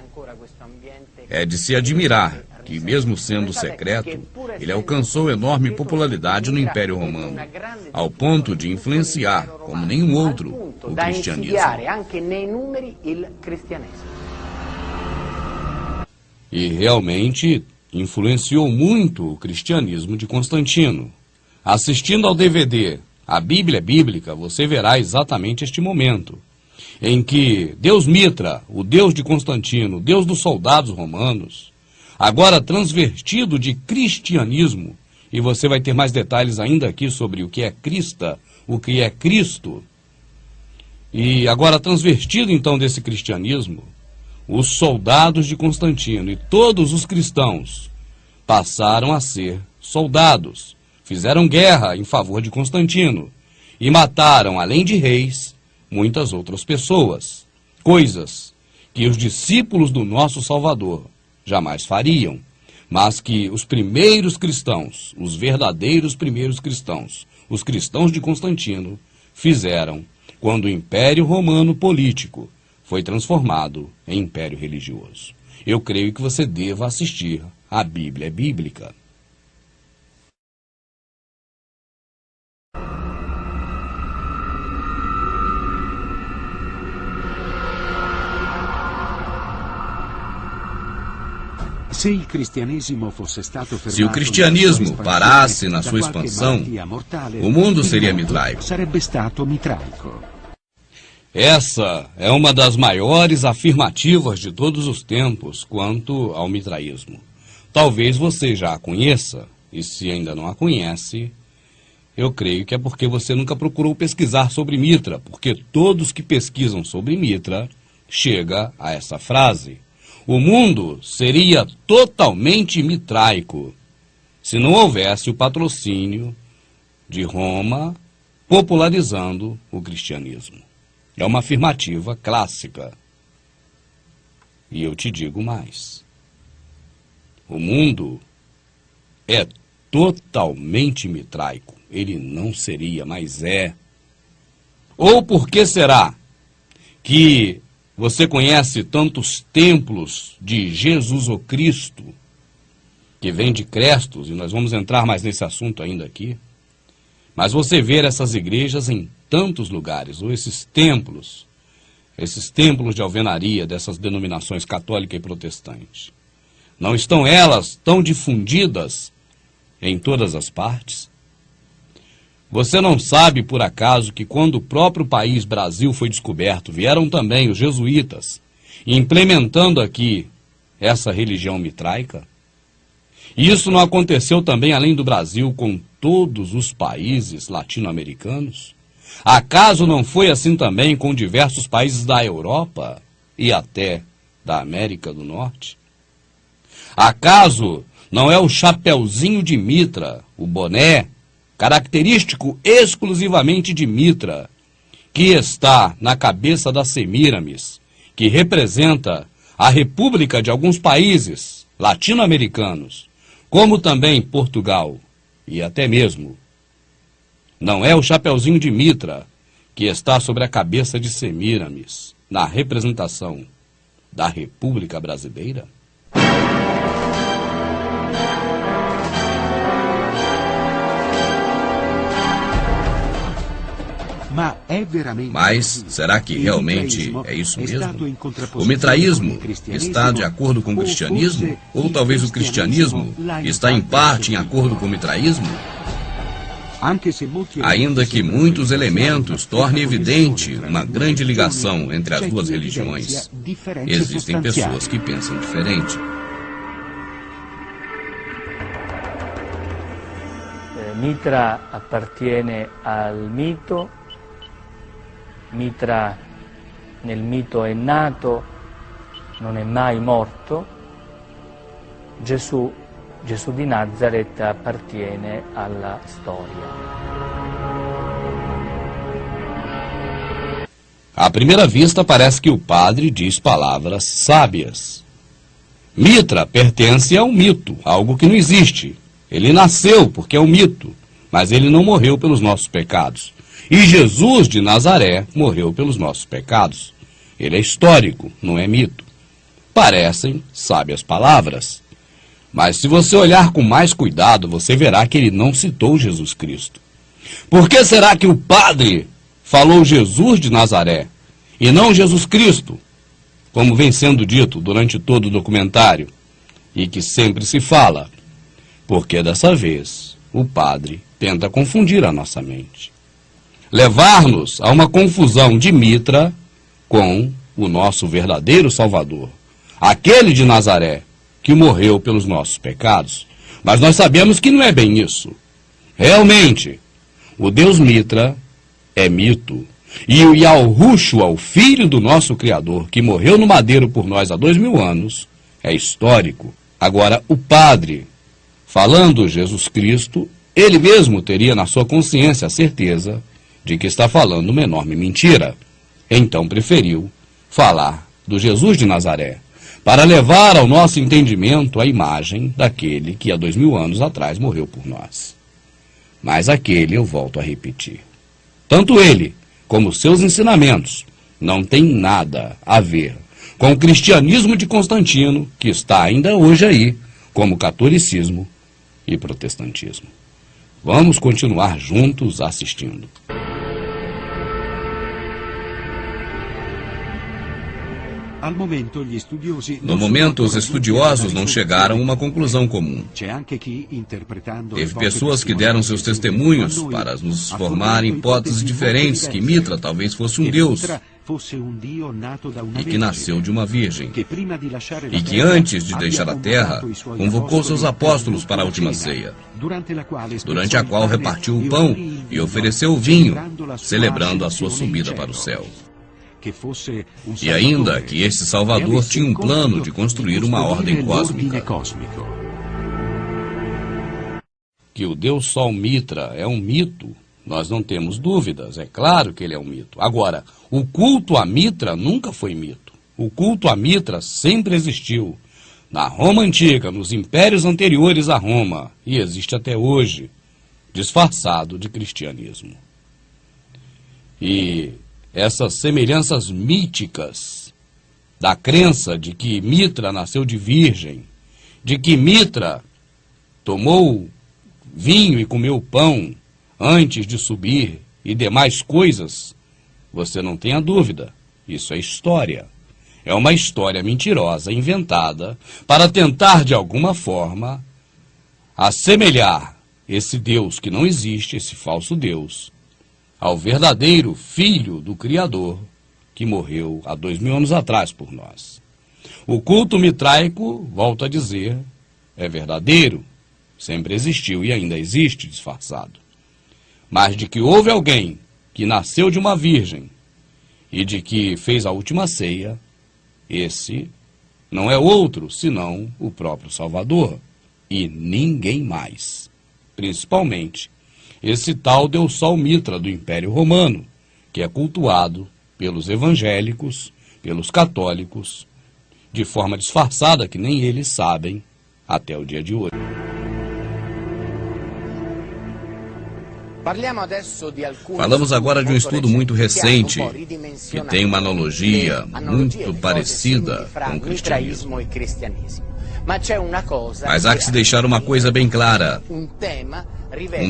É de se admirar que, mesmo sendo secreto, ele alcançou enorme popularidade no Império Romano, ao ponto de influenciar, como nenhum outro, o cristianismo. E realmente influenciou muito o cristianismo de Constantino. Assistindo ao DVD A Bíblia é Bíblica, você verá exatamente este momento, em que Deus Mitra, o Deus de Constantino, o Deus dos soldados romanos, agora transvertido de cristianismo, e você vai ter mais detalhes ainda aqui sobre o que é Crista, o que é Cristo, e agora transvertido então desse cristianismo, os soldados de Constantino e todos os cristãos passaram a ser soldados, fizeram guerra em favor de Constantino e mataram, além de reis, muitas outras pessoas, coisas que os discípulos do nosso Salvador jamais fariam, mas que os primeiros cristãos, os verdadeiros primeiros cristãos, os cristãos de Constantino, fizeram quando o Império Romano político foi transformado em Império Religioso. Eu creio que você deva assistir A Bíblia é Bíblica. Se o cristianismo parasse na sua expansão, o mundo seria mitraico. Essa é uma das maiores afirmativas de todos os tempos quanto ao mitraísmo. Talvez você já a conheça, e se ainda não a conhece, eu creio que é porque você nunca procurou pesquisar sobre Mitra, porque todos que pesquisam sobre Mitra chegam a essa frase: o mundo seria totalmente mitraico se não houvesse o patrocínio de Roma popularizando o cristianismo. É uma afirmativa clássica. E eu te digo mais. O mundo é totalmente mitraico. Ele não seria, mas é. Ou por que será que você conhece tantos templos de Jesus o Cristo, que vem de Crestos, e nós vamos entrar mais nesse assunto ainda aqui, mas você vê essas igrejas em tantos lugares, ou esses templos de alvenaria dessas denominações católica e protestante, não estão elas tão difundidas em todas as partes? Você não sabe, por acaso, que quando o próprio país Brasil foi descoberto, vieram também os jesuítas, implementando aqui essa religião mitraica? E isso não aconteceu também, além do Brasil, com todos os países latino-americanos? Acaso não foi assim também com diversos países da Europa e até da América do Norte? Acaso não é o chapeuzinho de Mitra, o boné, característico exclusivamente de Mitra, que está na cabeça da Semíramis, que representa a república de alguns países latino-americanos, como também Portugal e até mesmo? Não é o chapeuzinho de Mitra que está sobre a cabeça de Semíramis, na representação da República Brasileira? Mas será que realmente é isso mesmo? O mitraísmo está de acordo com o cristianismo? Ou talvez o cristianismo está em parte em acordo com o mitraísmo? Ainda que muitos elementos tornem evidente uma grande ligação entre as duas religiões, existem pessoas que pensam diferente. Mitra appartiene al mito. Mitra nel mito è nato, non è mai morto. Gesù di Nazareth appartiene alla storia. À primeira vista, parece que o padre diz palavras sábias. Mitra pertence a um mito, algo que não existe. Ele nasceu porque é um mito, mas ele não morreu pelos nossos pecados. E Jesus de Nazaré morreu pelos nossos pecados. Ele é histórico, não é mito. Parecem sábias palavras. Mas se você olhar com mais cuidado, você verá que ele não citou Jesus Cristo. Por que será que o padre falou Jesus de Nazaré e não Jesus Cristo, como vem sendo dito durante todo o documentário, e que sempre se fala? Porque dessa vez o padre tenta confundir a nossa mente, levar-nos a uma confusão de Mitra com o nosso verdadeiro Salvador, aquele de Nazaré, que morreu pelos nossos pecados. Mas nós sabemos que não é bem isso. Realmente, o Deus Mitra é mito. E Yahushua, o filho do nosso Criador, que morreu no madeiro por nós há 2000 anos, é histórico. Agora, o padre, falando Jesus Cristo, ele mesmo teria na sua consciência a certeza de que está falando uma enorme mentira. Então preferiu falar do Jesus de Nazaré, para levar ao nosso entendimento a imagem daquele que há 2000 anos atrás morreu por nós. Mas aquele, eu volto a repetir, tanto ele como seus ensinamentos não tem nada a ver com o cristianismo de Constantino, que está ainda hoje aí, como catolicismo e protestantismo. Vamos continuar juntos assistindo. No momento, os estudiosos não chegaram a uma conclusão comum. Teve pessoas que deram seus testemunhos para nos formar hipóteses diferentes, que Mitra talvez fosse um deus, e que nasceu de uma virgem, e que antes de deixar a terra, convocou seus apóstolos para a última ceia, durante a qual repartiu o pão e ofereceu o vinho, celebrando a sua subida para o céu. E ainda que este Salvador tinha um plano de construir uma ordem cósmica. Que o Deus Sol Mitra é um mito, nós não temos dúvidas, é claro que ele é um mito. Agora, o culto a Mitra nunca foi mito. O culto a Mitra sempre existiu. Na Roma Antiga, nos impérios anteriores a Roma, e existe até hoje, disfarçado de cristianismo. E essas semelhanças míticas da crença de que Mitra nasceu de virgem, de que Mitra tomou vinho e comeu pão antes de subir e demais coisas, você não tenha dúvida, isso é história. É uma história mentirosa, inventada, para tentar de alguma forma assemelhar esse Deus que não existe, esse falso Deus, ao verdadeiro Filho do Criador, que morreu há 2000 anos atrás por nós. O culto mitraico, volto a dizer, é verdadeiro, sempre existiu e ainda existe disfarçado. Mas de que houve alguém que nasceu de uma virgem e de que fez a última ceia, esse não é outro senão o próprio Salvador e ninguém mais. Principalmente esse tal Deus Sol Mitra do Império Romano, que é cultuado pelos evangélicos, pelos católicos, de forma disfarçada que nem eles sabem até o dia de hoje. Falamos agora de um estudo muito recente, que tem uma analogia muito parecida com o cristianismo. Mas há que se deixar uma coisa bem clara. Um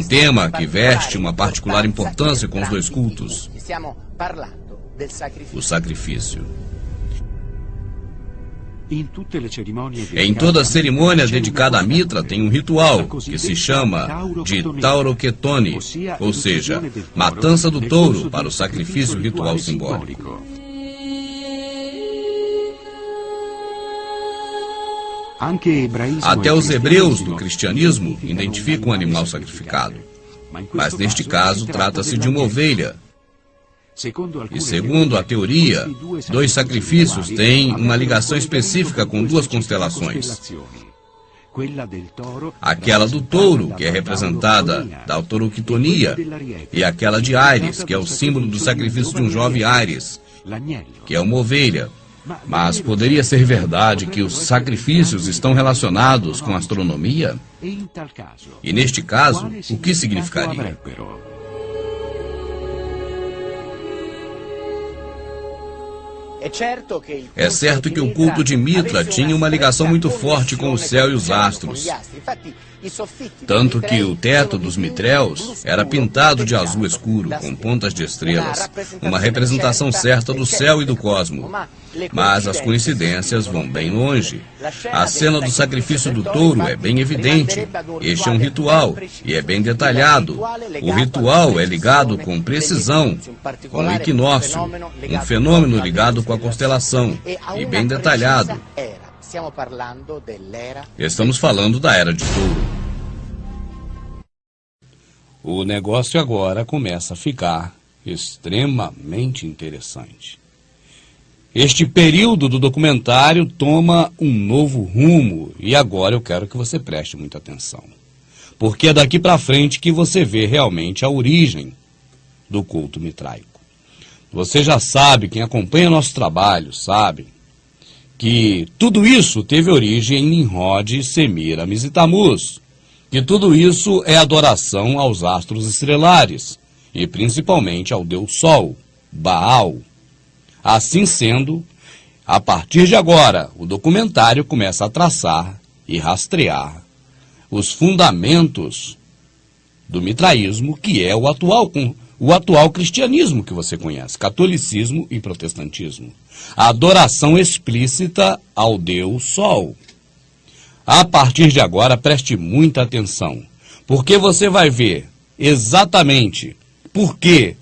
tema que veste uma particular importância com os dois cultos: o sacrifício. Em toda cerimônia dedicada a Mitra tem um ritual que se chama de Tauroketone, ou seja, matança do touro para o sacrifício ritual simbólico. Até os hebreus do cristianismo identificam um animal sacrificado, mas neste caso trata-se de uma ovelha. E segundo a teoria, dois sacrifícios têm uma ligação específica com duas constelações. Aquela do touro, que é representada da Tauroketonia, e aquela de Ares, que é o símbolo do sacrifício de um jovem Ares, que é uma ovelha. Mas poderia ser verdade que os sacrifícios estão relacionados com a astronomia? E neste caso, o que significaria? É certo que o culto de Mitra tinha uma ligação muito forte com o céu e os astros. Tanto que o teto dos mitréus era pintado de azul escuro, com pontas de estrelas, uma representação certa do céu e do cosmo. Mas as coincidências vão bem longe. A cena do sacrifício do touro é bem evidente. Este é um ritual, e é bem detalhado. O ritual é ligado com precisão, com o equinócio, um fenômeno ligado com a constelação, e bem detalhado. Estamos falando da Era de Touro. O negócio agora começa a ficar extremamente interessante. Este período do documentário toma um novo rumo e agora eu quero que você preste muita atenção. Porque é daqui para frente que você vê realmente a origem do culto mitraico. Você já sabe, quem acompanha nosso trabalho sabe, que tudo isso teve origem em Nimrod, Semiramis e Tammuz, que tudo isso é adoração aos astros estrelares, e principalmente ao Deus Sol, Baal. Assim sendo, a partir de agora, o documentário começa a traçar e rastrear os fundamentos do mitraísmo, que é o atual cristianismo que você conhece, catolicismo e protestantismo. A adoração explícita ao Deus Sol. A partir de agora, preste muita atenção, porque você vai ver exatamente por que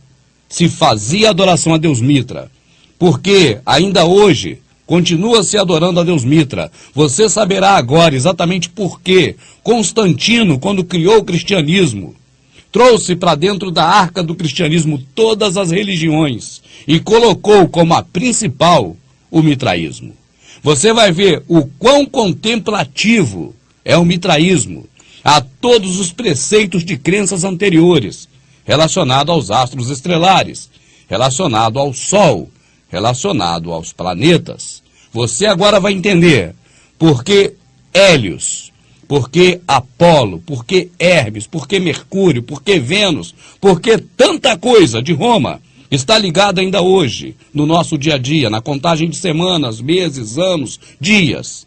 se fazia adoração a Deus Mitra, porque ainda hoje continua se adorando a Deus Mitra. Você saberá agora exatamente por que Constantino, quando criou o cristianismo, trouxe para dentro da arca do cristianismo todas as religiões e colocou como a principal o mitraísmo. Você vai ver o quão contemplativo é o mitraísmo a todos os preceitos de crenças anteriores, relacionado aos astros estrelares, relacionado ao Sol, relacionado aos planetas. Você agora vai entender por que Hélios, por que Apolo, por que Hermes, por que Mercúrio, por que Vênus, por que tanta coisa de Roma está ligada ainda hoje, no nosso dia a dia, na contagem de semanas, meses, anos, dias.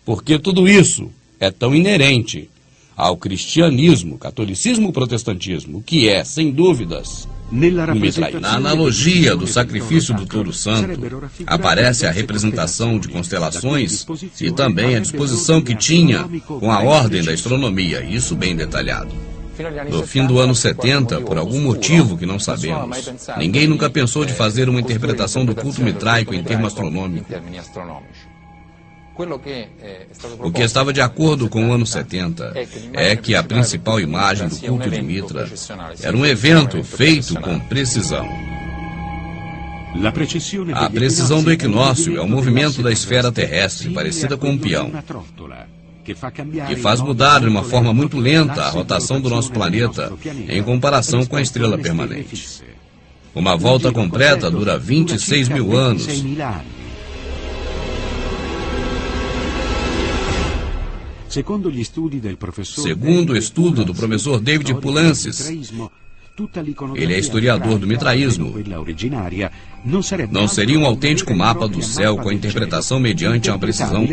Porque tudo isso é tão inerente ao cristianismo, catolicismo, protestantismo, que é, sem dúvidas, na analogia do sacrifício do touro santo, aparece a representação de constelações e também a disposição que tinha com a ordem da astronomia, isso bem detalhado. No fim do ano 70, por algum motivo que não sabemos, ninguém nunca pensou de fazer uma interpretação do culto mitraico em termos astronômicos. O que estava de acordo com o ano 70 é que a principal imagem do culto de Mitra era um evento feito com precisão. A precisão do equinócio é o movimento da esfera terrestre, parecida com um peão, que faz mudar de uma forma muito lenta a rotação do nosso planeta em comparação com a estrela permanente. Uma volta completa dura 26 mil anos. Segundo o estudo do professor David Poulantzas, ele é historiador do mitraísmo, não seria um autêntico mapa do céu com a interpretação mediante uma precisão.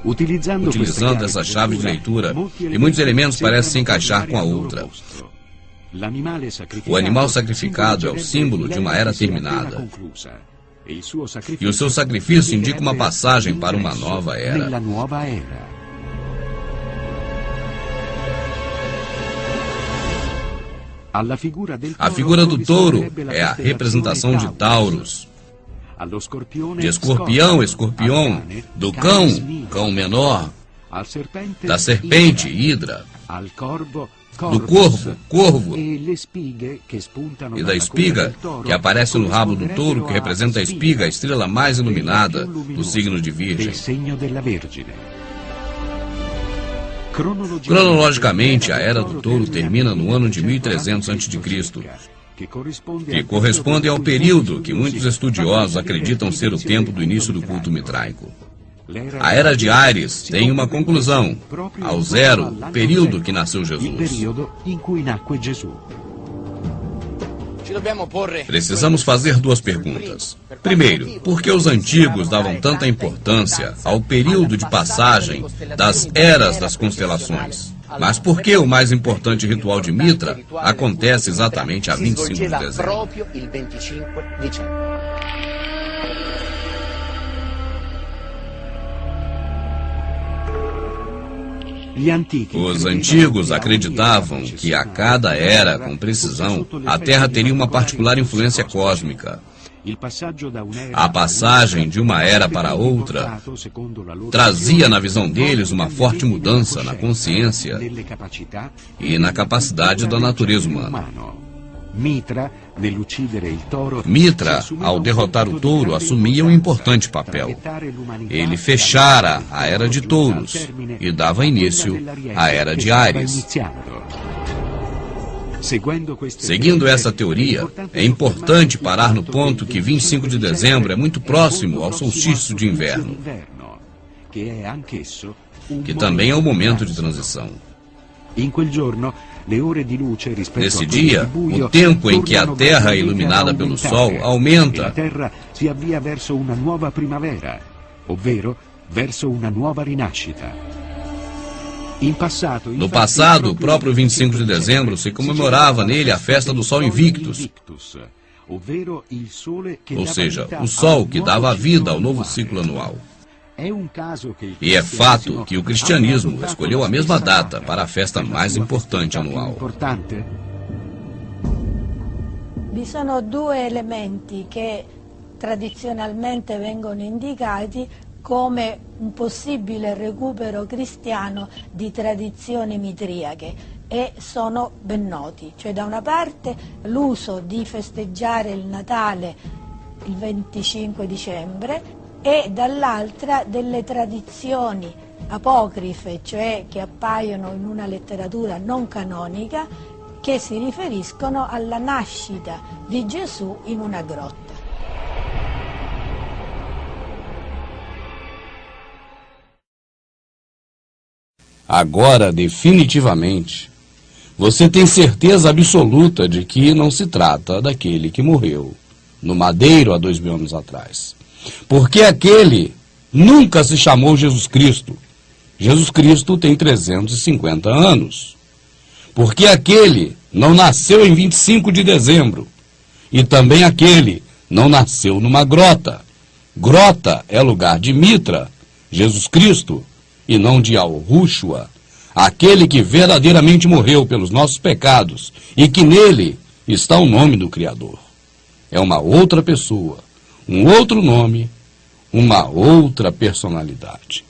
Utilizando essa chave de leitura, e muitos elementos parecem se encaixar com a outra. O animal sacrificado é o símbolo de uma era terminada. E o seu sacrifício indica uma passagem para uma nova era. A figura do touro é a representação de Taurus, de escorpião, escorpião, do cão, cão menor, da serpente, hidra, do corvo, corvo, e da espiga, que aparece no rabo do touro, que representa a espiga, a estrela mais iluminada do signo de Virgem. Cronologicamente, a Era do Touro termina no ano de 1300 a.C., que corresponde ao período que muitos estudiosos acreditam ser o tempo do início do culto mitraico. A Era de Áries tem uma conclusão, ao zero, o período que nasceu Jesus. Precisamos fazer duas perguntas. Primeiro, por que os antigos davam tanta importância ao período de passagem das eras das constelações? Mas por que o mais importante ritual de Mitra acontece exatamente a 25 de dezembro? Os antigos acreditavam que a cada era, com precisão, a Terra teria uma particular influência cósmica. A passagem de uma era para outra trazia, na visão deles, uma forte mudança na consciência e na capacidade da natureza humana. Mitra, ao derrotar o touro, assumia um importante papel. Ele fechara a Era de Touros e dava início à Era de Áries. Seguindo essa teoria, é importante parar no ponto que 25 de dezembro é muito próximo ao solstício de inverno, que também é um momento de transição. Nesse dia, o tempo em que a Terra é iluminada pelo Sol aumenta. No passado, o próprio 25 de dezembro se comemorava nele a festa do Sol Invictus, ou seja, o Sol que dava a vida ao novo ciclo anual. E é fato que o cristianismo escolheu a mesma data para a festa mais importante anual. Vi sono due elementi che tradizionalmente vengono indicati come un possibile recupero cristiano di tradizioni mitriache, e sono ben noti. Cioè, da una parte l'uso di festeggiare il Natale il 25 dicembre e dall'altra delle tradizioni apocrife, cioè che appaiono in una letteratura non canonica, che si riferiscono alla nascita di Gesù in una grotta. Agora, definitivamente, você tem certeza absoluta de que não se trata daquele que morreu no madeiro há 2000 anos atrás. Porque aquele nunca se chamou Jesus Cristo. Jesus Cristo tem 350 anos. Porque aquele não nasceu em 25 de dezembro. E também aquele não nasceu numa grota. Grota é lugar de Mitra, Jesus Cristo, e não de Yahushua, aquele que verdadeiramente morreu pelos nossos pecados e que nele está o nome do Criador. É uma outra pessoa, um outro nome, uma outra personalidade.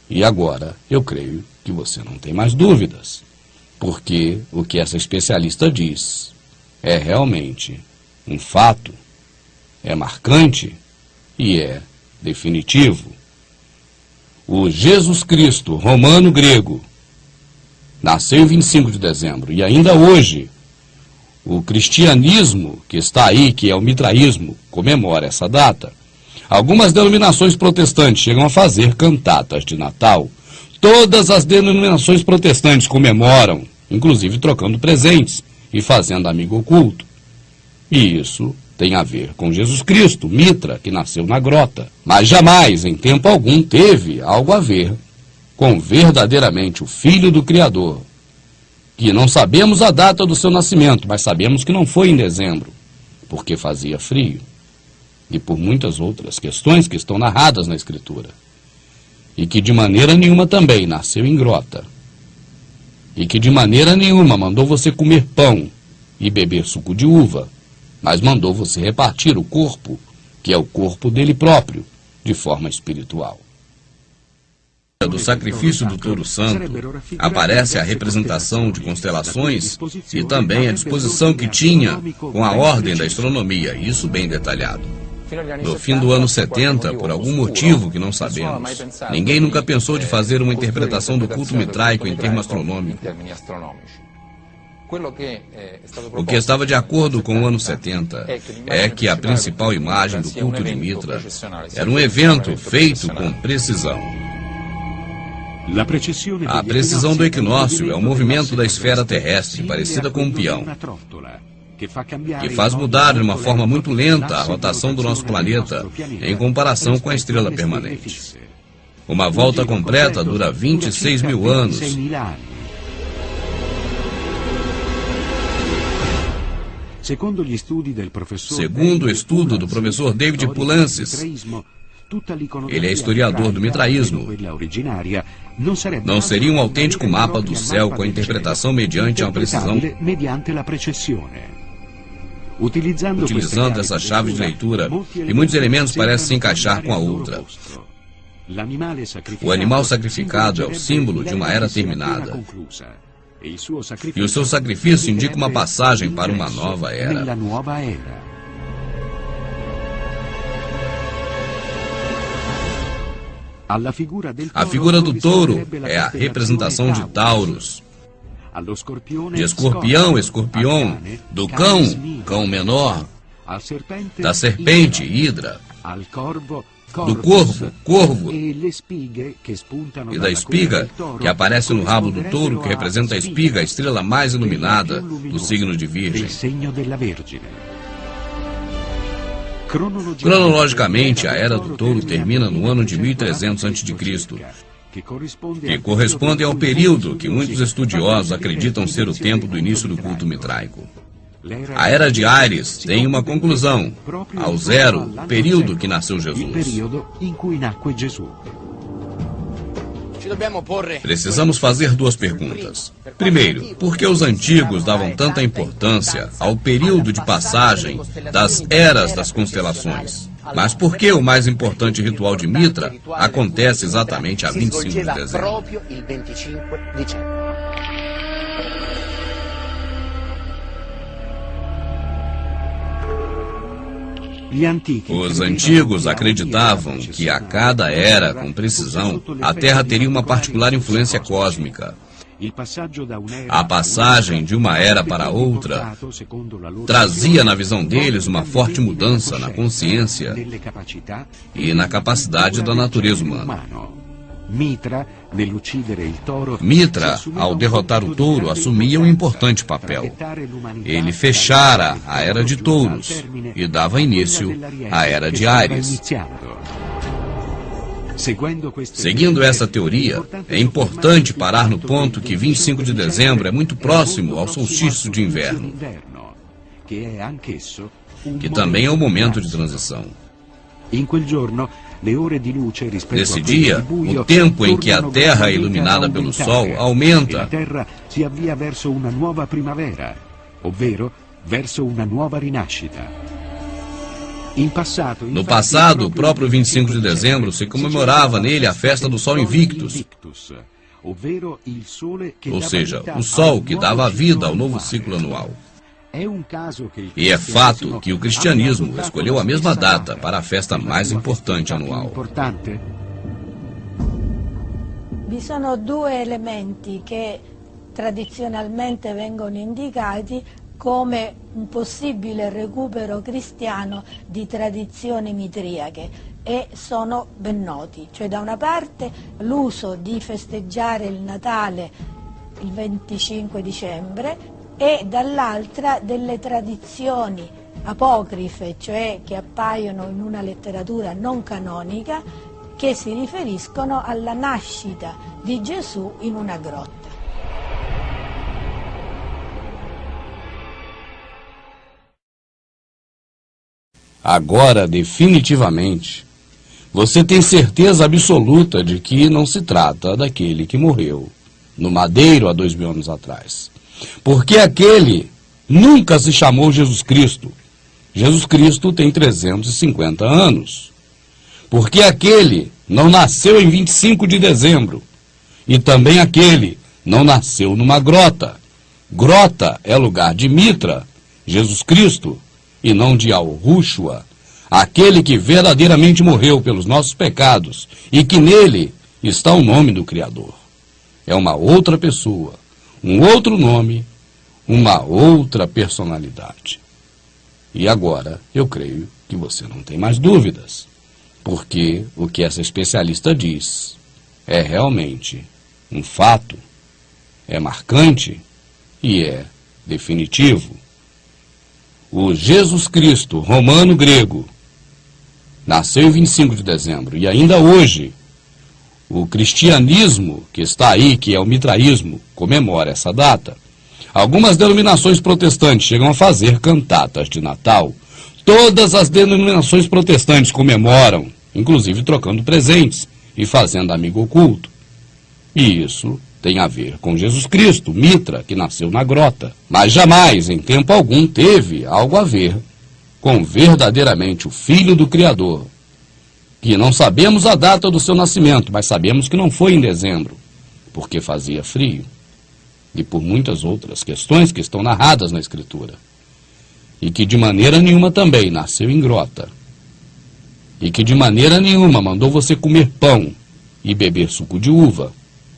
E agora eu creio que você não tem mais dúvidas, porque o que essa especialista diz é realmente um fato, é marcante e é definitivo. O Jesus Cristo romano-grego nasceu em 25 de dezembro e ainda hoje o cristianismo que está aí, que é o mitraísmo, comemora essa data. Algumas denominações protestantes chegam a fazer cantatas de Natal. Todas as denominações protestantes comemoram, inclusive trocando presentes e fazendo amigo oculto. E isso tem a ver com Jesus Cristo, Mitra, que nasceu na grota. Mas jamais, em tempo algum, teve algo a ver com verdadeiramente o Filho do Criador, que não sabemos a data do seu nascimento, mas sabemos que não foi em dezembro, porque fazia frio, e por muitas outras questões que estão narradas na Escritura, e que de maneira nenhuma também nasceu em grota, e que de maneira nenhuma mandou você comer pão e beber suco de uva, mas mandou você repartir o corpo, que é o corpo dele próprio, de forma espiritual. Do sacrifício do touro santo aparece a representação de constelações e também a disposição que tinha com a ordem da astronomia, isso bem detalhado. No fim do ano 70, por algum motivo que não sabemos, ninguém nunca pensou de fazer uma interpretação do culto mitraico em termo astronômico. O que estava de acordo com o ano 70 é que a principal imagem do culto de Mitra era um evento feito com precisão. A precisão do equinócio é o movimento da esfera terrestre, parecida com um peão, que faz mudar de uma forma muito lenta a rotação do nosso planeta em comparação com a estrela permanente. Uma volta completa dura 26 mil anos. Segundo o estudo do professor David Poulantzas, ele é historiador do mitraísmo, não seria um autêntico mapa do céu com a interpretação mediante uma precisão. Utilizando essa chave de leitura, e muitos elementos parecem se encaixar com a outra. O animal sacrificado é o símbolo de uma era terminada. E o seu sacrifício indica uma passagem para uma nova era. A figura do touro é a representação de Taurus, de escorpião, escorpião, do cão, cão menor, da serpente, hidra, do corvo, corvo, e da espiga, que aparece no rabo do touro, que representa a espiga, a estrela mais iluminada do signo de Virgem. Cronologicamente, a Era do Touro termina no ano de 1300 a.C., que corresponde ao período que muitos estudiosos acreditam ser o tempo do início do culto mitraico. A Era de Ares tem uma conclusão, ao zero, período que nasceu Jesus. Precisamos fazer duas perguntas. Primeiro, por que os antigos davam tanta importância ao período de passagem das eras das constelações? Mas por que o mais importante ritual de Mitra acontece exatamente a 25 de dezembro? Os antigos acreditavam que a cada era, com precisão, a Terra teria uma particular influência cósmica. A passagem de uma era para outra trazia, na visão deles, uma forte mudança na consciência e na capacidade da natureza humana. Mitra, ao derrotar o touro, assumia um importante papel. Ele fechara a Era de Touros e dava início à Era de Áries. Seguindo essa teoria, é importante parar no ponto que 25 de dezembro é muito próximo ao solstício de inverno, que também é um momento de transição. Nesse dia, o tempo em que a Terra é iluminada pelo Sol aumenta. No passado, o próprio 25 de dezembro se comemorava nele a festa do Sol Invictus, ou seja, o Sol que dava vida ao novo ciclo anual. E é fato que o cristianismo escolheu a mesma data para a festa mais importante anual. Vi sono due elementi che tradizionalmente vengono indicati come un possibile recupero cristiano di tradizioni mitriache e sono ben noti. Cioè, da una parte l'uso di festeggiare il Natale il 25 dicembre e dall'altra delle tradizioni apocrife, cioè che appaiono in una letteratura non canonica, che si riferiscono alla nascita di Gesù in una grotta. Agora, definitivamente, você tem certeza absoluta de que não se trata daquele que morreu no madeiro há 2000 anos atrás. Porque aquele nunca se chamou Jesus Cristo. Jesus Cristo tem 350 anos. Porque aquele não nasceu em 25 de dezembro. E também aquele não nasceu numa grota. Grota é lugar de Mitra, Jesus Cristo, e não de Yahushua, aquele que verdadeiramente morreu pelos nossos pecados e que nele está o nome do Criador. É uma outra pessoa, um outro nome, uma outra personalidade. E agora eu creio que você não tem mais dúvidas, porque o que essa especialista diz é realmente um fato, é marcante e é definitivo. O Jesus Cristo romano-grego nasceu em 25 de dezembro e ainda hoje o cristianismo que está aí, que é o mitraísmo, comemora essa data. Algumas denominações protestantes chegam a fazer cantatas de Natal. Todas as denominações protestantes comemoram, inclusive trocando presentes e fazendo amigo oculto. E isso tem a ver com Jesus Cristo, Mitra, que nasceu na grota. Mas jamais, em tempo algum, teve algo a ver com verdadeiramente o Filho do Criador, que não sabemos a data do seu nascimento, mas sabemos que não foi em dezembro, porque fazia frio, e por muitas outras questões que estão narradas na Escritura, e que de maneira nenhuma também nasceu em grota, e que de maneira nenhuma mandou você comer pão e beber suco de uva,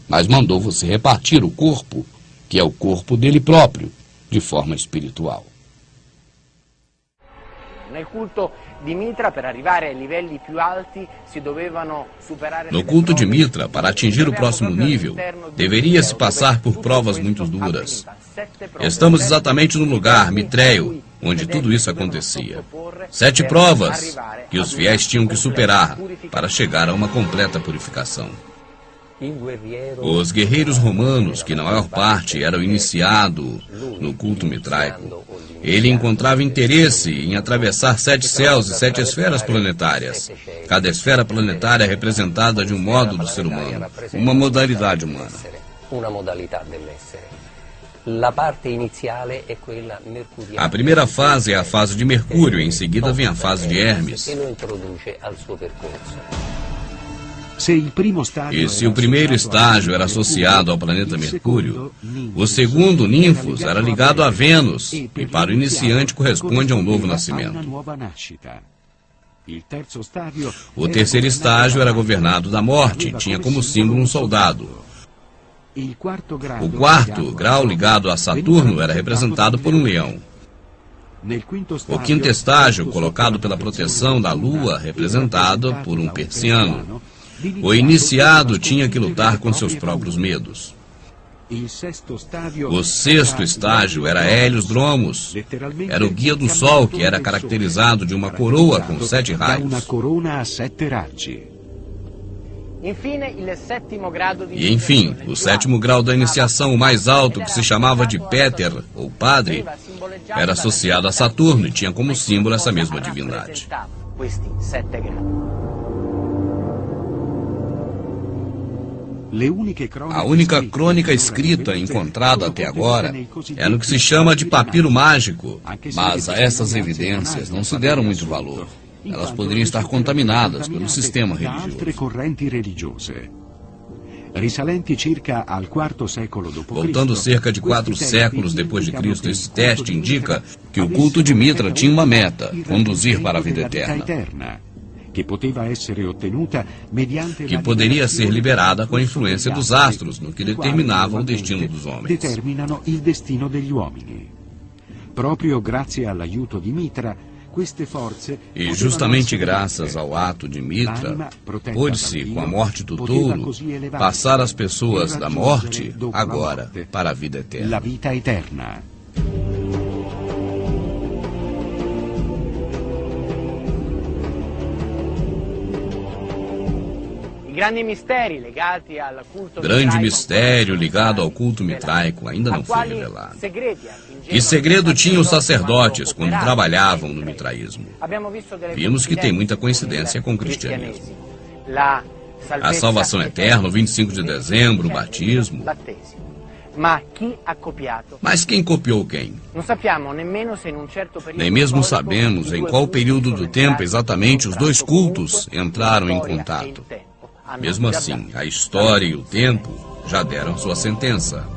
mas mandou você repartir o corpo, que é o corpo dele próprio, de forma espiritual. No culto de Mitra, para atingir o próximo nível, deveria-se passar por provas muito duras. Estamos exatamente no lugar mitréio onde tudo isso acontecia. 7 provas que os fiéis tinham que superar para chegar a uma completa purificação. Os guerreiros romanos, que na maior parte eram iniciados no culto mitraico, ele encontrava interesse em atravessar 7 céus e 7 esferas planetárias. Cada esfera planetária é representada de um modo do ser humano, uma modalidade humana. A primeira fase é a fase de Mercúrio, em seguida vem a fase de Hermes. E se o primeiro estágio era associado ao planeta Mercúrio, o segundo, Ninfos, era ligado a Vênus, e para o iniciante corresponde a um novo nascimento. O terceiro estágio era governado da morte, e tinha como símbolo um soldado. O quarto grau, ligado a Saturno, era representado por um leão. O quinto estágio, colocado pela proteção da Lua, representado por um persiano. O iniciado tinha que lutar com seus próprios medos. O sexto estágio era Hélios Dromos. Era o guia do Sol, que era caracterizado de uma coroa com 7 raios. E enfim, o sétimo grau da iniciação, o mais alto, que se chamava de Péter, ou Padre, era associado a Saturno e tinha como símbolo essa mesma divindade. A única crônica escrita encontrada até agora é no que se chama de papiro mágico, mas a essas evidências não se deram muito valor. Elas poderiam estar contaminadas pelo sistema religioso. Voltando cerca de 4 séculos depois de Cristo, esse teste indica que o culto de Mitra tinha uma meta: conduzir para a vida eterna, que poderia ser liberada com a influência dos astros, no que determinava o destino dos homens. E justamente graças ao ato de Mitra, pôde-se, com a morte do touro, passar as pessoas da morte, agora, para a vida eterna. Grande mistério ligado ao culto mitraico ainda não foi revelado. Que segredo tinham os sacerdotes quando trabalhavam no mitraísmo? Vimos que tem muita coincidência com o cristianismo. A salvação eterna, o 25 de dezembro, o batismo. Mas quem copiou quem? Nem mesmo sabemos em qual período do tempo exatamente os dois cultos entraram em contato. Mesmo assim, a história e o tempo já deram sua sentença.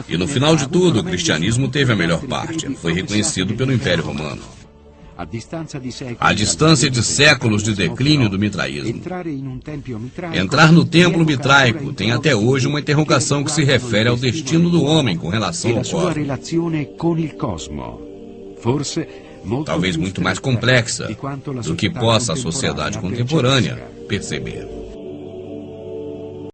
E no final de tudo, o cristianismo teve a melhor parte. Foi reconhecido pelo Império Romano. A distância de séculos de declínio do mitraísmo. Entrar no templo mitraico tem até hoje uma interrogação que se refere ao destino do homem com relação ao cosmos. Talvez muito mais complexa do que possa a sociedade contemporânea perceber.